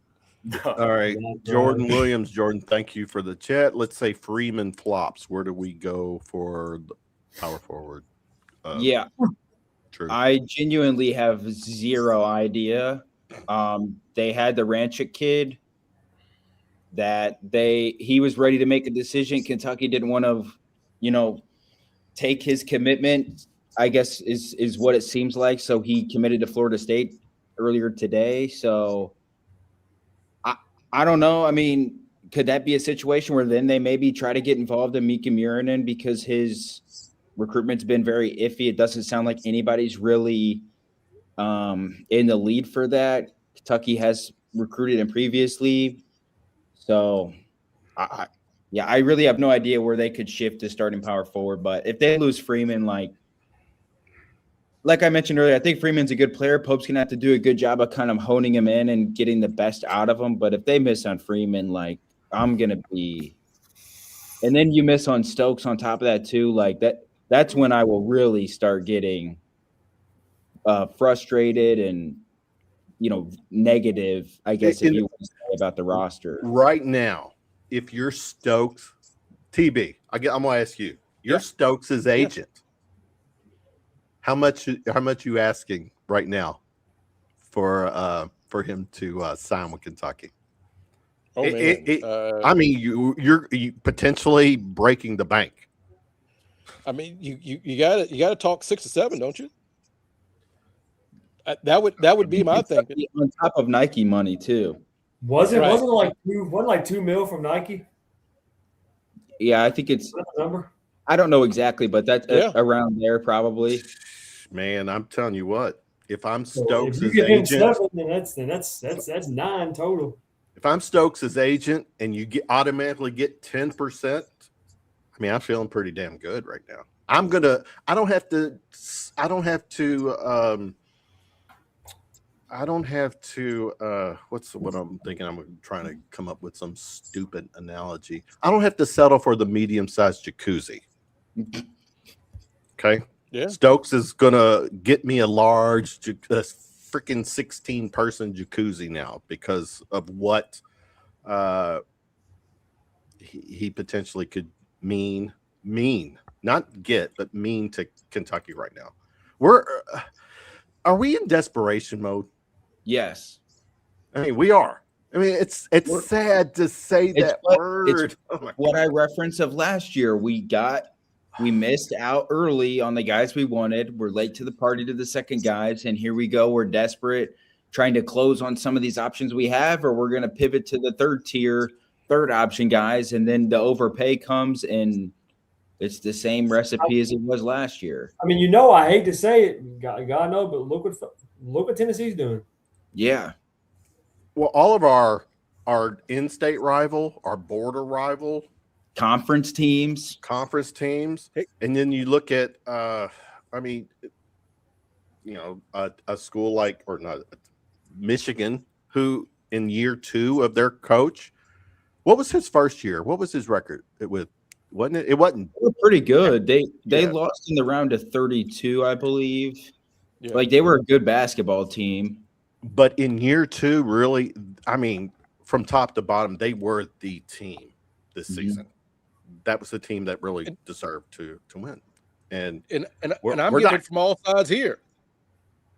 All right, Jordan Williams. Jordan, thank you for the chat. Let's say Freeman flops. Where do we go for the power forward? Yeah, True. I genuinely have zero idea. They had the Ranchik kid that he was ready to make a decision. Kentucky didn't want to, take his commitment, I guess is what it seems like. So he committed to Florida State earlier today. So I don't know. I mean, could that be a situation where then they maybe try to get involved in Mika Murinen because his recruitment's been very iffy? It doesn't sound like anybody's really in the lead for that. Kentucky has recruited him previously. So I really have no idea where they could shift to starting power forward. But if they lose Freeman, like I mentioned earlier, I think Freeman's a good player. Pope's going to have to do a good job of kind of honing him in and getting the best out of him. But if they miss on Freeman, I'm going to be – and then you miss on Stokes on top of that too. That's when I will really start getting frustrated and, negative, I guess, if you want to say about the roster. Right now, if you're Stokes, TB, I'm going to ask you. You're Stokes' agent. How much you asking right now for him to sign with Kentucky? Oh man. I mean, you're potentially breaking the bank. I mean, you got to talk 6 to 7, don't you? That would be my thing. On top of Nike money too. Wasn't Right. like $2 million from Nike? Yeah, I think it's. What's that number? I don't know exactly, but that's Yeah. around there probably. Man, I'm telling you what. If I'm So Stokes' if you give him agent, 7, then that's 9 total. if I'm Stokes' agent and you automatically get 10%, I mean, I'm feeling pretty damn good right now. I don't have to what's what I'm thinking? I'm trying to come up with some stupid analogy. I don't have to settle for the medium-sized jacuzzi. Okay. Yeah. Stokes is gonna get me a large, freaking 16-person jacuzzi now because of what he potentially could mean, not get, but mean to Kentucky right now. Are we in desperation mode? Yes. I mean, we are. I mean, it's sad to say that word. What I referenced of last year, we got we missed out early on the guys we wanted. We're late to the party to the second guys, and here we go. We're desperate, trying to close on some of these options we have, or we're going to pivot to the third option guys, and then the overpay comes, and it's the same recipe as it was last year. I mean, I hate to say it, God knows, but look what Tennessee's doing. Yeah. Well, all of our in-state rival, our border rival, Conference teams, and then you look at, a school like, or not, Michigan, who in year 2 of their coach, what was his first year? What was his record? It wasn't. They were pretty good. They lost in the round of 32, I believe. Yeah. Like, they were a good basketball team. But in year 2, really, I mean, from top to bottom, they were the team this season. That was the team that really deserved to win. And I'm getting it from all sides here,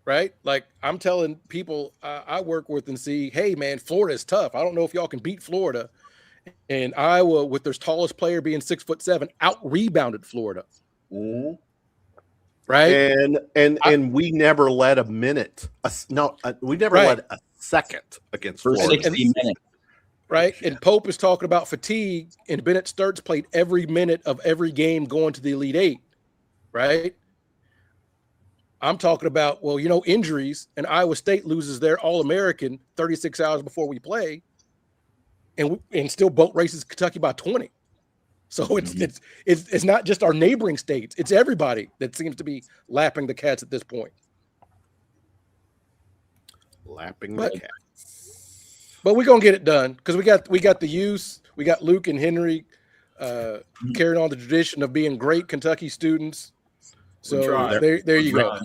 right? Like, I'm telling people I work with and see, hey, man, Florida is tough. I don't know if y'all can beat Florida. And Iowa, with their tallest player being 6'7", out-rebounded Florida. Mm-hmm. Right? And we never let a minute. We never let a second against Florida. 60 minutes. Right? And Pope is talking about fatigue, and Bennett Sturts played every minute of every game going to the Elite Eight. Right? I'm talking about, injuries, and Iowa State loses their All-American 36 hours before we play, and still boat races Kentucky by 20. So it's not just our neighboring states; it's everybody that seems to be lapping the Cats at this point. The Cats. But we're gonna get it done because we got the use, we got Luke and Henry carrying on the tradition of being great Kentucky students. So there you go.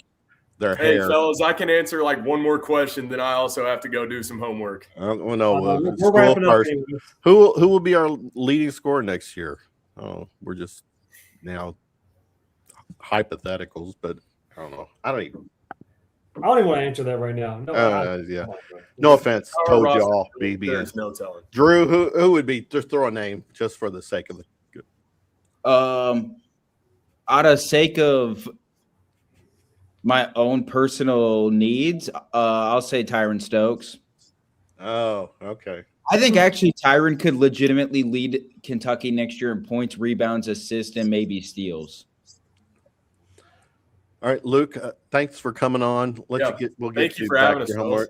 Hey, fellas, I can answer like one more question, then I also have to go do some homework. We're wrapping up. Who will be our leading scorer next year? Oh, we're just now hypotheticals, but I don't know. I don't even want to answer that right now. No offense. Told y'all, BB. There's no telling. Drew, who would be? Just throw a name, just for the sake of it. Out of sake of my own personal needs, I'll say Tyron Stokes. Oh, okay. I think actually Tyron could legitimately lead Kentucky next year in points, rebounds, assists, and maybe steals. All right, Luke. Thanks for coming on. We'll get you for back having us, your homework,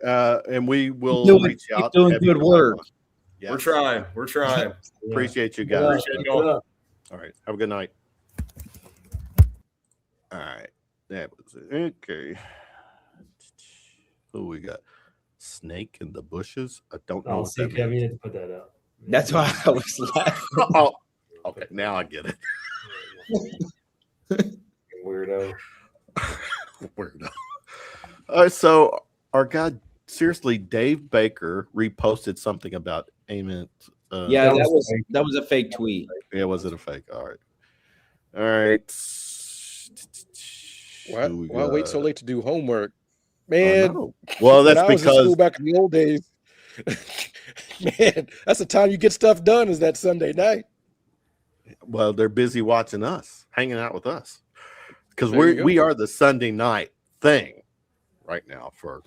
and we will reach out. Doing good work. Yes. We're trying. Appreciate you guys. All right. Have a good night. All right. That was it. Okay. Who we got? Snake in the bushes. I don't know. See, Kevin, you had to put that up. That's why I was laughing. Oh, okay. Now I get it. Weirdo. All right. So our guy, seriously, Dave Baker reposted something about Ament. That was a fake tweet. Yeah, was it a fake? All right. All right. Why wait so late to do homework, man? Well, that's because because school back in the old days, man, that's the time you get stuff done. Is that Sunday night? Well, they're busy watching us, hanging out with us, because we are the Sunday night thing right now for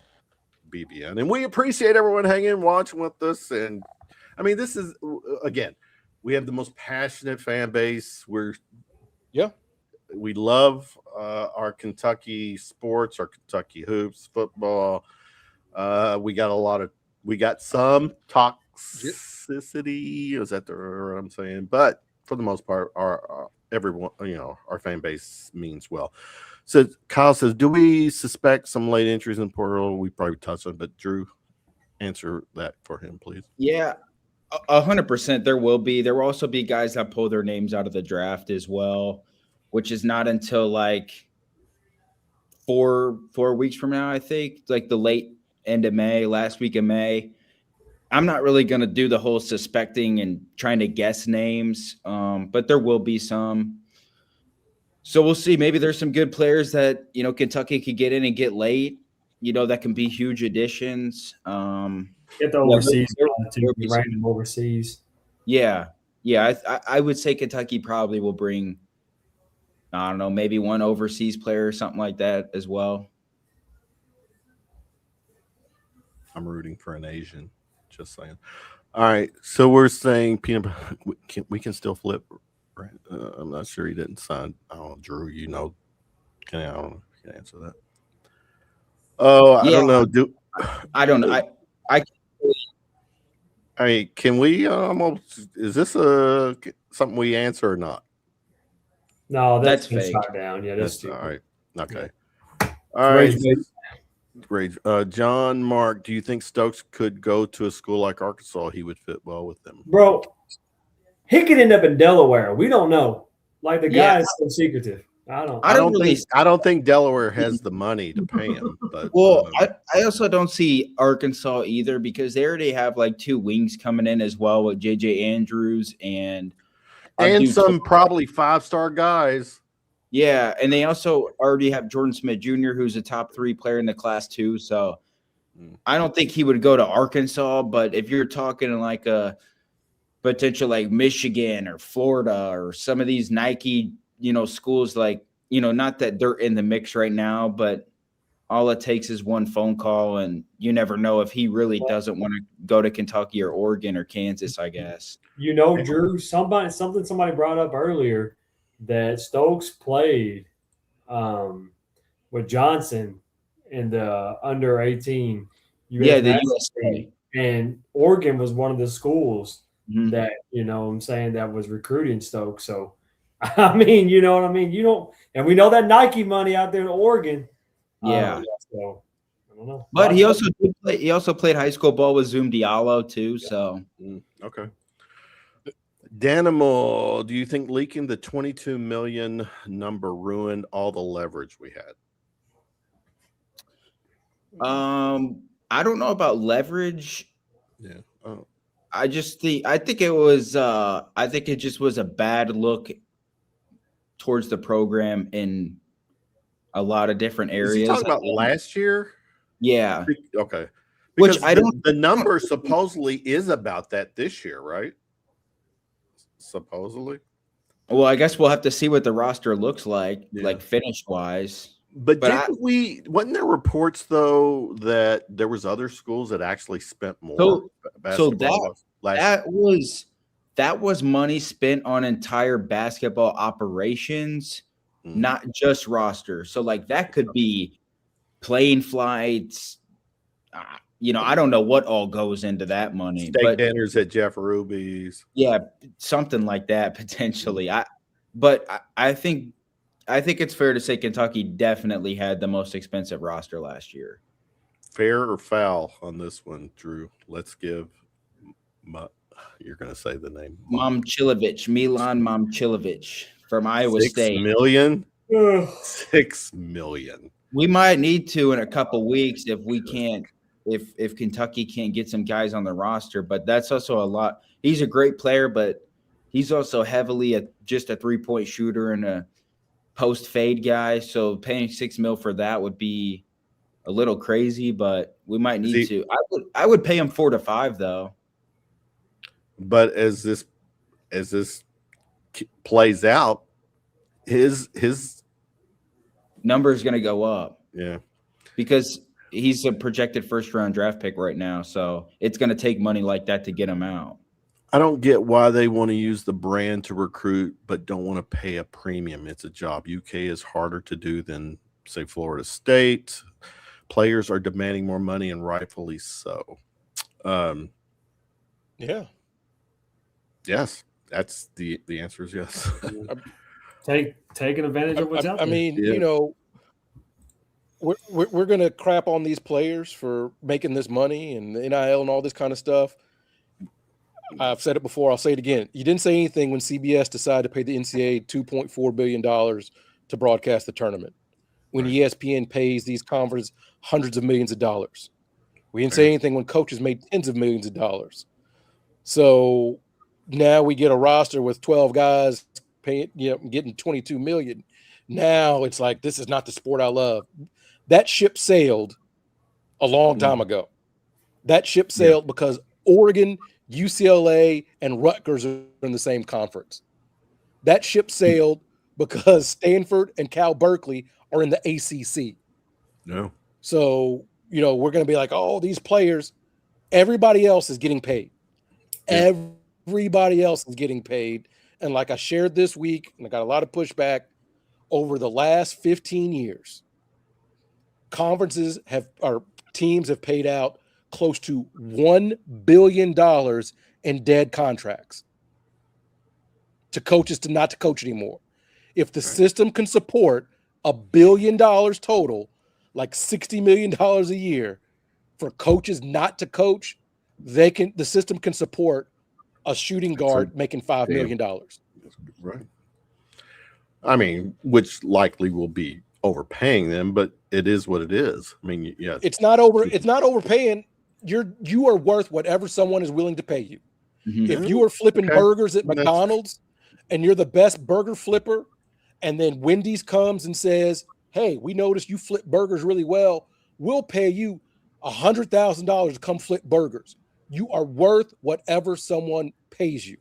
BBN, and we appreciate everyone hanging, watching with us. And I mean, this is again, we have the most passionate fan base. We love our Kentucky sports, our Kentucky hoops, football. We got some toxicity. Is that what I'm saying? But for the most part, everyone, our fan base means well. So Kyle says, do we suspect some late entries in portal? We probably touched on, but Drew, answer that for him, please. Yeah, 100%. There will be. There will also be guys that pull their names out of the draft as well, which is not until like four weeks from now, I think, like the late end of May, last week of May. I'm not really going to do the whole suspecting and trying to guess names, but there will be some. So we'll see. Maybe there's some good players that, Kentucky could get in and get late, that can be huge additions. Get the overseas, random overseas. Yeah. I would say Kentucky probably will bring I don't know, maybe one overseas player or something like that as well. I'm rooting for an Asian. Just saying. All right, so we're saying peanut butter. We can still flip. Right? I'm not sure he didn't sign. I don't know, Drew. I don't know if you can answer that. Oh, I don't know. I don't know. I mean, can we almost? Is this something we answer or not? No, that's fake. shot down. Yeah, that's all right. Okay. Yeah. All right. Great. Great. John Mark, do you think Stokes could go to a school like Arkansas? He would fit well with them. Bro, he could end up in Delaware. We don't know. Like the guy is so secretive. I don't think Delaware has the money to pay him. But I also don't see Arkansas either because they already have like 2 wings coming in as well with JJ Andrews and some probably 5-star guys. Yeah, and they also already have Jordan Smith Jr., who's a top 3 player in the class too. So I don't think he would go to Arkansas, but if you're talking like a potential like Michigan or Florida or some of these Nike, schools like, not that they're in the mix right now, but all it takes is one phone call and you never know if he really doesn't want to go to Kentucky or Oregon or Kansas, I guess. Drew, somebody brought up earlier that Stokes played with Johnson in the under 18 the USA. And Oregon was one of the schools that, that was recruiting Stokes. So, I mean, you know what I mean? And we know that Nike money out there in Oregon. Yeah. So, I don't know. But he also played high school ball with Zoom Diallo too. Yeah. So, okay. Danimal, do you think leaking the 22 million number ruined all the leverage we had? I don't know about leverage. Yeah. Oh. I think it just was a bad look towards the program in a lot of different areas. Is he talking about last year? Yeah. Okay. Because the number supposedly is about that this year, right? Supposedly. Well, I guess we'll have to see what the roster looks like, like finish wise. But wasn't there reports though that there was other schools that actually spent more? That was money spent on entire basketball operations, not just roster. So like that could be plane flights. I don't know what all goes into that money. Steak dinners at Jeff Ruby's. Yeah, something like that potentially. I think it's fair to say Kentucky definitely had the most expensive roster last year. Fair or foul on this one, Drew? Let's give you're going to say the name. Milan Momcilovic from Iowa State. $6 million? $6 million. We might need to in a couple weeks if we can't. If Kentucky can't get some guys on the roster, but that's also a lot. He's a great player, but he's also heavily just a 3-point shooter and a post fade guy. So paying $6 million for that would be a little crazy, but we might need to. I would pay him 4 to 5 though. But as this plays out, his number is going to go up. Yeah, because he's a projected first-round draft pick right now, so it's going to take money like that to get him out. I don't get why they want to use the brand to recruit but don't want to pay a premium. It's a job. UK is harder to do than, say, Florida State. Players are demanding more money, and rightfully so. Yeah. Yes, that's the answer is yes. Taking advantage of what's out there. I mean, we're going to crap on these players for making this money and NIL and all this kind of stuff. I've said it before. I'll say it again. You didn't say anything when CBS decided to pay the NCAA $2.4 billion to broadcast the tournament, when ESPN pays these conferences hundreds of millions of dollars. We didn't say anything when coaches made tens of millions of dollars. So now we get a roster with 12 guys paying, getting 22 million. Now it's like, this is not the sport I love. That ship sailed a long time ago. That ship sailed because Oregon, UCLA, and Rutgers are in the same conference. That ship sailed because Stanford and Cal Berkeley are in the ACC. No. So, we're going to be like, oh, these players, everybody else is getting paid. Yeah. Everybody else is getting paid. And like I shared this week, and I got a lot of pushback over the last 15 years, teams have paid out close to $1 billion in dead contracts to coaches not to coach anymore. If the system can support $1 billion total, like $60 million a year for coaches not to coach, the system can support a shooting guard making $5 million. Right. I mean, which likely will be overpaying them, but it is what it is. I mean, yeah. It's not overpaying. You are worth whatever someone is willing to pay you. Mhm. If you are flipping burgers at McDonald's and you're the best burger flipper, and then Wendy's comes and says, hey, we noticed you flip burgers really well. We'll pay you $100,000 to come flip burgers. You are worth whatever someone pays you.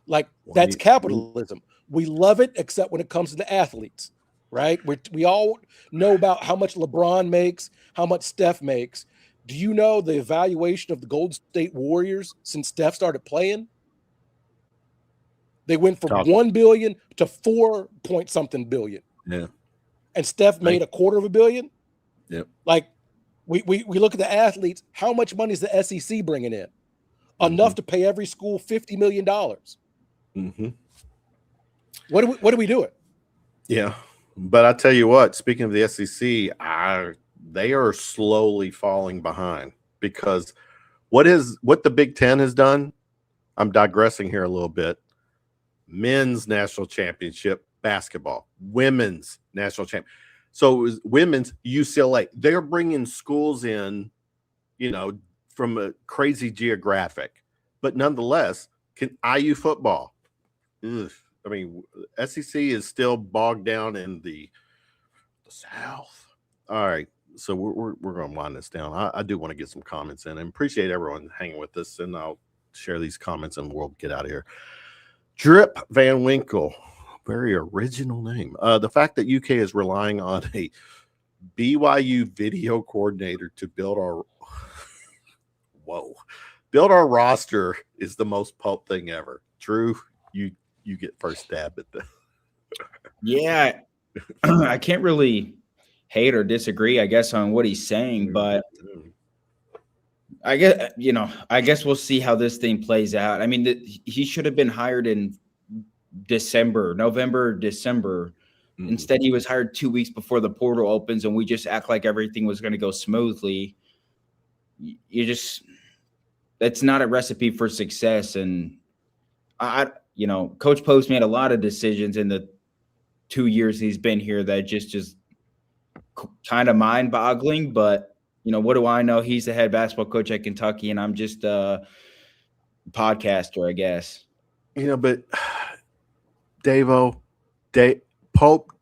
Like, that's capitalism. We love it, except when it comes to the athletes, right? We all know about how much LeBron makes, how much Steph makes. Do you know the evaluation of the Golden State Warriors since Steph started playing? They went from $1 billion to 4-point-something billion. Yeah. And Steph made $250 million. Yep. Like, we look at the athletes. How much money is the SEC bringing in? Enough to pay every school $50 million. Mm-hmm. What do we do it? Yeah. But I tell you what, speaking of the SEC, they are slowly falling behind because what the Big Ten has done, I'm digressing here a little bit. Men's national championship basketball, women's national champ. So it was women's UCLA. They're bringing schools in, from a crazy geographic, but nonetheless, IU football. Ugh. I mean, SEC is still bogged down in the South. All right, so we're going to wind this down. I do want to get some comments in, and appreciate everyone hanging with us, and I'll share these comments, and we'll get out of here. Drip Van Winkle, very original name. The fact that UK is relying on a BYU video coordinator to build our roster is the most pulp thing ever. Drew, you get first stab at the. Yeah, I can't really hate or disagree, I guess, on what he's saying, but I guess we'll see how this thing plays out. I mean, he should have been hired in November, December. Mm-hmm. Instead, he was hired 2 weeks before the portal opens, and we just act like everything was going to go smoothly. That's not a recipe for success. And Coach Post made a lot of decisions in the 2 years he's been here that just kind of mind-boggling. But what do I know? He's the head basketball coach at Kentucky, and I'm just a podcaster, I guess. But Pope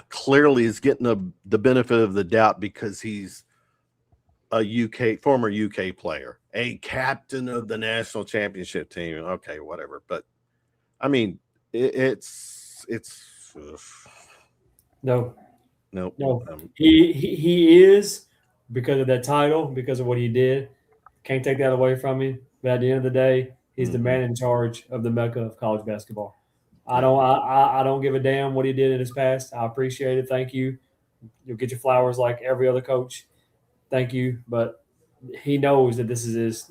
clearly is getting the benefit of the doubt because he's a former UK player, a captain of the national championship team. Okay, whatever. But I mean, it's no. No. He is, because of that title, because of what he did. Can't take that away from him. But at the end of the day, he's the man in charge of the mecca of college basketball. I don't give a damn what he did in his past. I appreciate it. Thank you. You'll get your flowers like every other coach. Thank you. But he knows that this is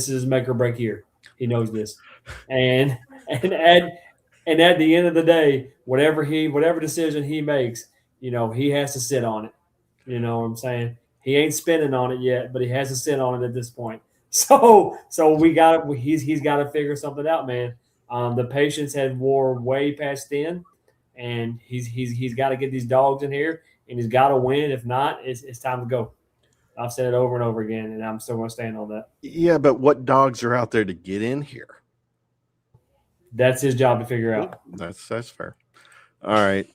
his make or break year. He knows this. And at the end of the day, whatever decision he makes, he has to sit on it. You know what I'm saying? He ain't spending on it yet, but he has to sit on it at this point. So he's got to figure something out, man. The patience had wore way past thin, and he's got to get these dogs in here, and he's got to win. If not, it's time to go. I've said it over and over again, and I'm still going to stand on that. Yeah, but what dogs are out there to get in here? That's his job to figure out. That's fair. All right.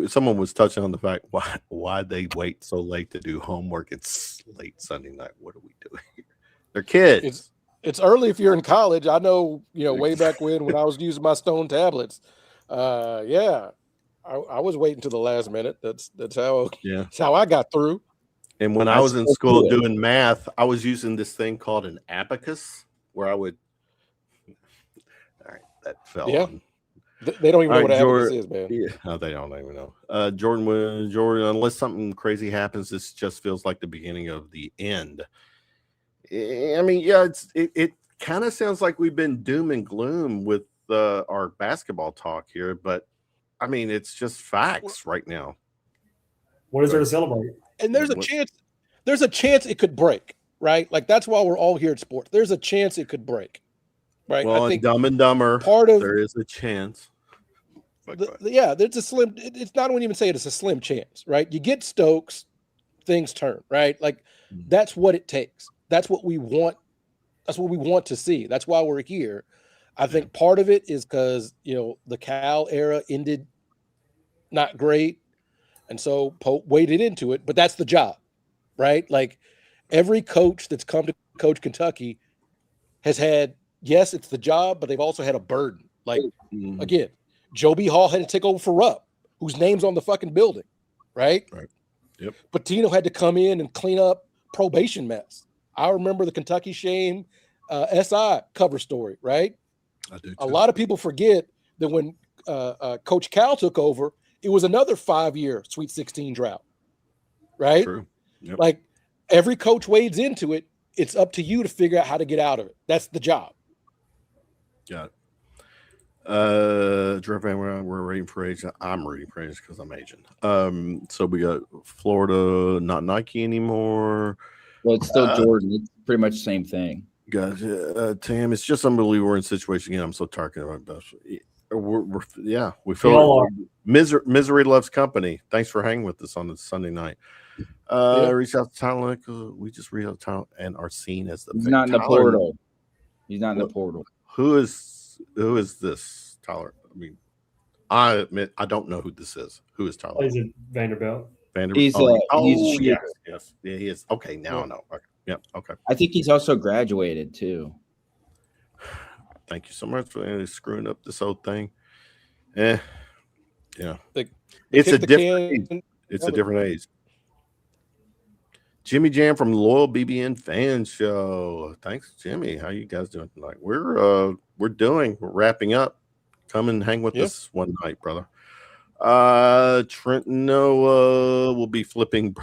Someone was touching on the fact why they wait so late to do homework. It's late Sunday night. What are we doing here? They're kids. It's early if you're in college. I know, way back when I was using my Stone tablets. Yeah, I was waiting to the last minute. That's how I got through. And when I was in school doing math, I was using this thing called an abacus, where I would. All right, that fell on. They don't even know what abacus is, man. Yeah, no, they don't even know. Jordan, unless something crazy happens, this just feels like the beginning of the end. I mean, yeah, it kind of sounds like we've been doom and gloom with our basketball talk here, but I mean, it's just facts right now. What is there to celebrate? And there's a chance it could break, right? Like that's why we're all here at sports. There's a chance it could break, right? Well, I think Dumb and Dumber, there is a chance. There's a slim. It's not when you even say it's a slim chance, right? You get Stokes, things turn, right? Like that's what it takes. That's what we want. That's what we want to see. That's why we're here. I think part of it is because the Cal era ended not great. And so Pope waded into it, but that's the job, right? Like every coach that's come to coach Kentucky has had, yes, it's the job, but they've also had a burden. Like, again, Joe B. Hall had to take over for Rupp, whose name's on the fucking building, right? Right. Yep. Pitino had to come in and clean up probation mess. I remember the Kentucky Shame SI cover story, right? I do too. A lot of people forget that when Coach Cal took over, it was another 5-year Sweet 16 drought, right? True. Yep. Like every coach wades into it. It's up to you to figure out how to get out of it. That's the job. Got it. We're reading for age. I'm reading for age because I'm aging. So we got Florida, not Nike anymore. Well, it's still Jordan. It's pretty much the same thing. Gotcha. Tam, it's just unbelievable we're in a situation again. I'm so tired about this. We feel misery loves company. Thanks for hanging with us on this Sunday night. Reach out to Tyler. We just reach out to Tyler and are seen as the. He's not in the portal. He's not in the portal. Who is this, Tyler? I mean, I admit I don't know who this is. Who is Tyler? Plays at Vanderbilt. He's yes, yeah, he is. Okay, now I know. Okay. Yep. Okay. I think he's also graduated too. Thank you so much for screwing up this whole thing. Yeah. It's a different age. It's a different age. Jimmy Jam from Loyal BBN Fan Show. Thanks, Jimmy. How you guys doing tonight? We're wrapping up. Come and hang with us one night, brother. Trenton Noah will be flipping.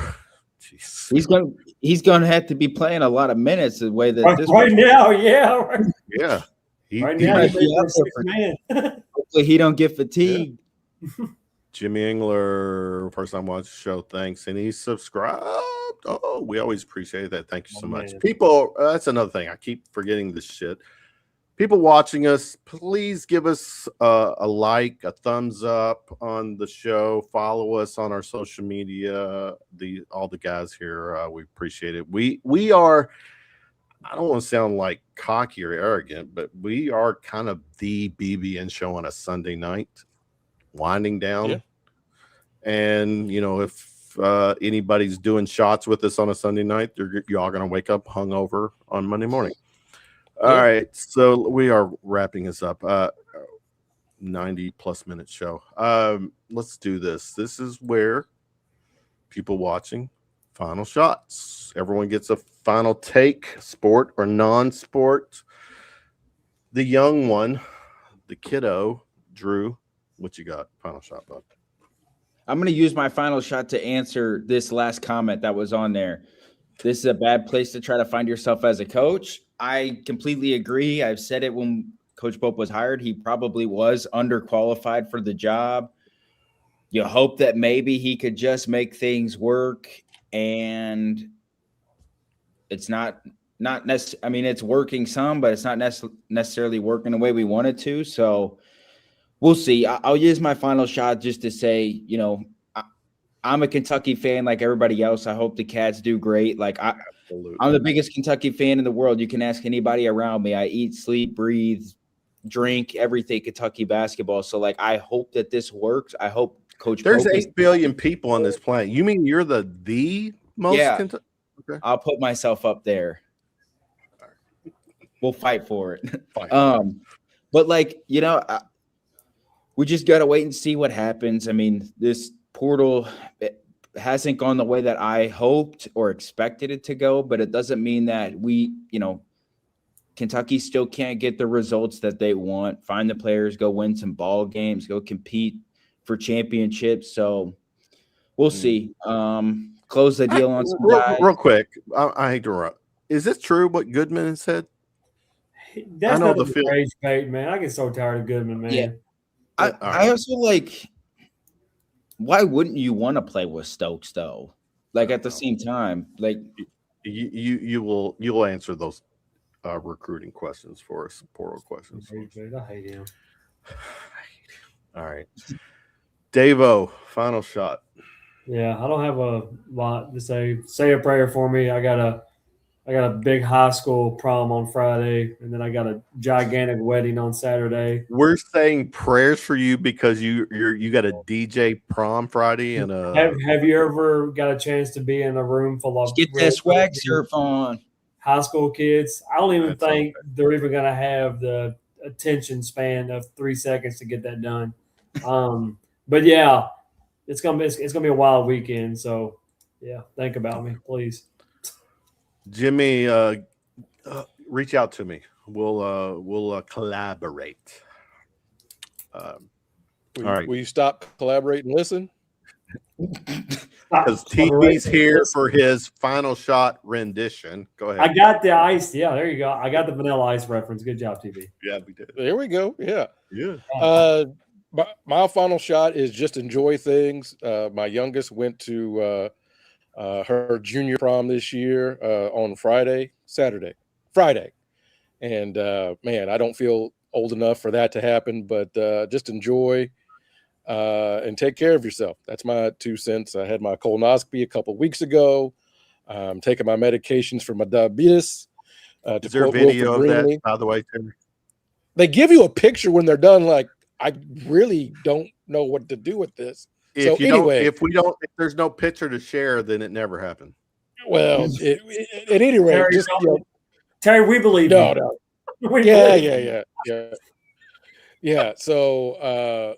Jeez. He's gonna have to be playing a lot of minutes the way that now, yeah. Yeah. Hopefully he don't get fatigued. Yeah. Jimmy Engler, first time watch the show. Thanks, and he's subscribed. Oh, we always appreciate that. Thank you so much, people. That's another thing. I keep forgetting this shit. People watching us, please give us a like, a thumbs up on the show. Follow us on our social media. All the guys here, we appreciate it. We are. I don't want to sound like cocky or arrogant, but we are kind of the BBN show on a Sunday night, winding down. Yeah. And if anybody's doing shots with us on a Sunday night, you're all going to wake up hungover on Monday morning. All right, so we are wrapping this up. 90+ minute show. Let's do this. This is where people watching, final shots. Everyone gets a final take, sport or non-sport. The young one, the kiddo, Drew, what you got? Final shot, bud. I'm going to use my final shot to answer this last comment that was on there. This is a bad place to try to find yourself as a coach. I completely agree. I've said it when Coach Pope was hired. He probably was underqualified for the job. You hope that maybe he could just make things work, and it's not necessarily. I mean, it's working some, but it's not necessarily working the way we want it to. So we'll see. I'll use my final shot just to say, I'm a Kentucky fan like everybody else. I hope the Cats do great. Like I'm the biggest Kentucky fan in the world. You can ask anybody around me. I eat, sleep, breathe, drink, everything Kentucky basketball. So I hope that this works. I hope Coach There's Pope 8 billion people on this planet. You mean you're the most? Yeah. Okay. I'll put myself up there. We'll fight for it. Fight. But like, we just got to wait and see what happens. I mean, this portal hasn't gone the way that I hoped or expected it to go, but it doesn't mean that Kentucky still can't get the results that they want, find the players, go win some ball games, go compete for championships. So we'll see. Close the deal on some guys. Real quick. I hate to interrupt. Is this true what Goodman said? That's I know not the field. rage bait, man. I get so tired of Goodman, man. Yeah. I also why wouldn't you want to play with Stokes though? Like at the same time, like you'll answer those recruiting questions for us, portal questions. Rage bait. I hate him. All right, Davo, final shot. Yeah, I don't have a lot to say. Say a prayer for me. I got a big high school prom on Friday, and then I got a gigantic wedding on Saturday. We're saying prayers for you because you got a DJ prom Friday and Have you ever got a chance to be in a room full of get that swag surf on? High school kids? I don't even That's think they're even going to have the attention span of 3 seconds to get that done. But yeah, it's gonna be a wild weekend. So yeah, think about me, please. Jimmy, reach out to me. We'll collaborate. All right. Will you stop, collaborate, and listen? Because TB's here for his final shot rendition. Go ahead. I got the ice. Yeah, there you go. I got the Vanilla Ice reference. Good job, TB. Yeah, we did. There we go. Yeah. Yeah. My final shot is just enjoy things. My youngest went to her junior prom this year on Friday. And man, I don't feel old enough for that to happen, but just enjoy and take care of yourself. That's my 2 cents. I had my colonoscopy a couple of weeks ago. I'm taking my medications for my diabetes. Is there a video of that, by the way, Tim? They give you a picture when they're done. Like, I really don't know what to do with this. If there's no picture to share, then it never happened. Well, at any rate, Terry, we believe you. No. Yeah. So,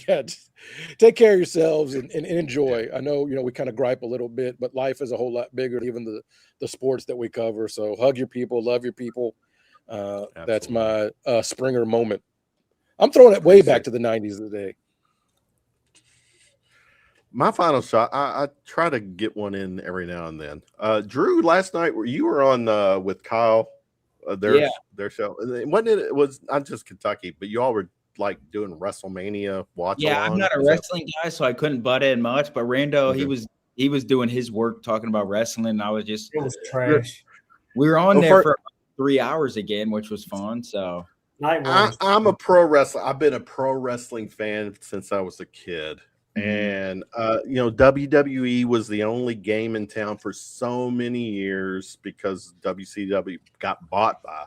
just take care of yourselves and enjoy. I know, we kind of gripe a little bit, but life is a whole lot bigger than even the sports that we cover. So hug your people, love your people. That's my Springer moment. I'm throwing it way back to the 90s today. My final shot, I try to get one in every now and then. Drew, last night you were on with Kyle, their show. Wasn't it was not just Kentucky, but you all were like doing WrestleMania watch. Yeah, I'm not a wrestling guy, so I couldn't butt in much. But Rando, he was doing his work talking about wrestling. And I was just it was trash. We were on there for 3 hours again, which was fun. So I'm a pro wrestler. I've been a pro wrestling fan since I was a kid. And WWE was the only game in town for so many years because WCW got bought by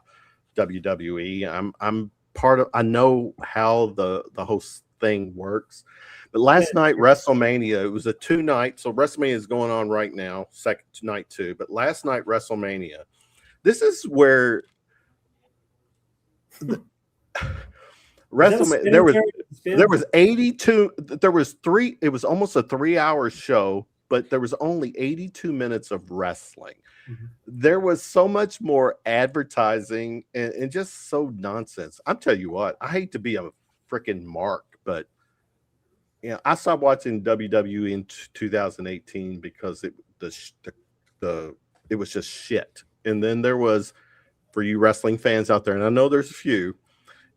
WWE. I'm part of. I know how the whole thing works. But last night, WrestleMania, it was a 2-night. So WrestleMania is going on right now, second night too. But last night, WrestleMania. This is where WrestleMania. There was 82. There was 3. It was almost a 3-hour show, but there was only 82 minutes of wrestling. Mm-hmm. There was so much more advertising and just so nonsense. I'm telling you what, I hate to be a freaking mark, but I stopped watching WWE in 2018 because it was just shit. And then there was, for you wrestling fans out there, and I know there's a few,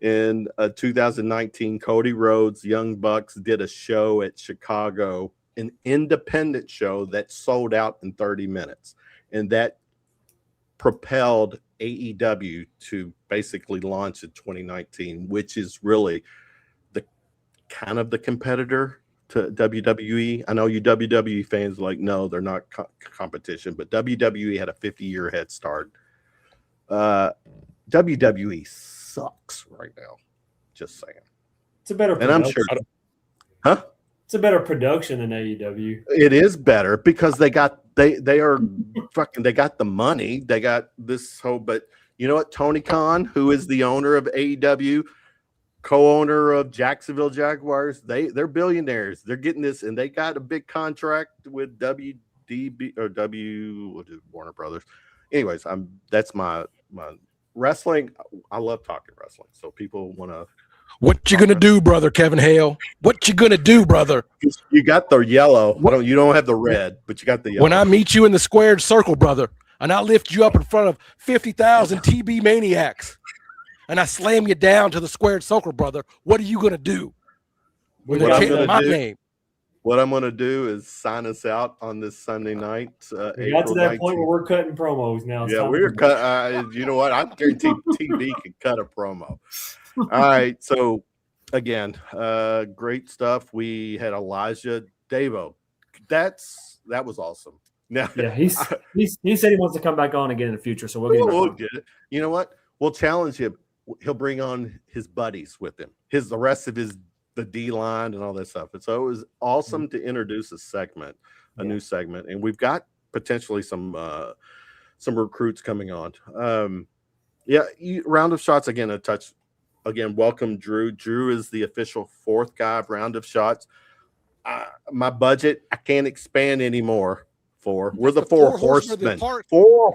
in 2019, Cody Rhodes, Young Bucks did a show at Chicago, an independent show that sold out in 30 minutes. And that propelled AEW to basically launch in 2019, which is really the kind of the competitor to WWE. I know you WWE fans are like, no, they're not competition, but WWE had a 50-year head start. WWE sucks right now. Just saying. It's a better production. And I'm sure. Huh? It's a better production than AEW. It is better because they got the money. They got this whole, but You know what? Tony Khan, who is the owner of AEW, co-owner of Jacksonville Jaguars, they're billionaires. They're getting this, and they got a big contract with WDB or Warner Brothers. Anyways, that's my wrestling. I love talking wrestling, so people want to. What you gonna do, brother Kevin Hale? What you gonna do, brother? You got the yellow. You don't have the red, but you got the yellow. When I meet you in the squared circle, brother, and I lift you up in front of 50,000 TB maniacs, and I slam you down to the squared circle, brother, what are you gonna do? We're gonna change my name. What I'm gonna do is sign us out on this Sunday night. We got to that point where we're cutting promos now. Yeah, we're cut. You know what? I guarantee TV can cut a promo. All right, so again, great stuff. We had Elijah Davo. That was awesome. Now, yeah, he said he wants to come back on again in the future, so we'll get it. You know what? We'll challenge him. He'll bring on his buddies with him, the rest of the D line and all that stuff. And so it was awesome to introduce a new segment, and we've got potentially some recruits coming on. Round of Shots again. Again, welcome, Drew. Drew is the official fourth guy of Round of Shots. My budget, I can't expand anymore. We're the four horsemen. Four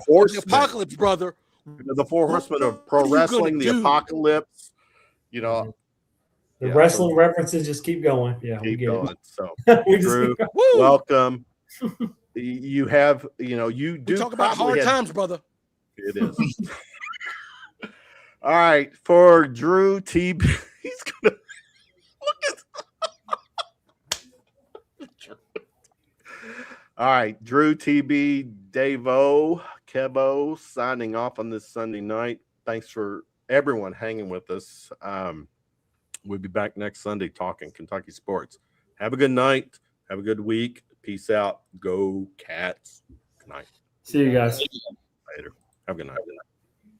horsemen. The apocalypse, brother. The four horsemen of pro wrestling, the apocalypse. You know, the wrestling references just keep going. Yeah, keep going. So, Drew, welcome. You have, you do talk about hard times, brother. It is. All right, for Drew TB, he's gonna look at. All right, Drew TB, Davo, Kevo signing off on this Sunday night. Thanks for everyone hanging with us. We'll be back next Sunday talking Kentucky sports. Have a good night. Have a good week. Peace out. Go Cats. Good night. See you guys later. Have a good night.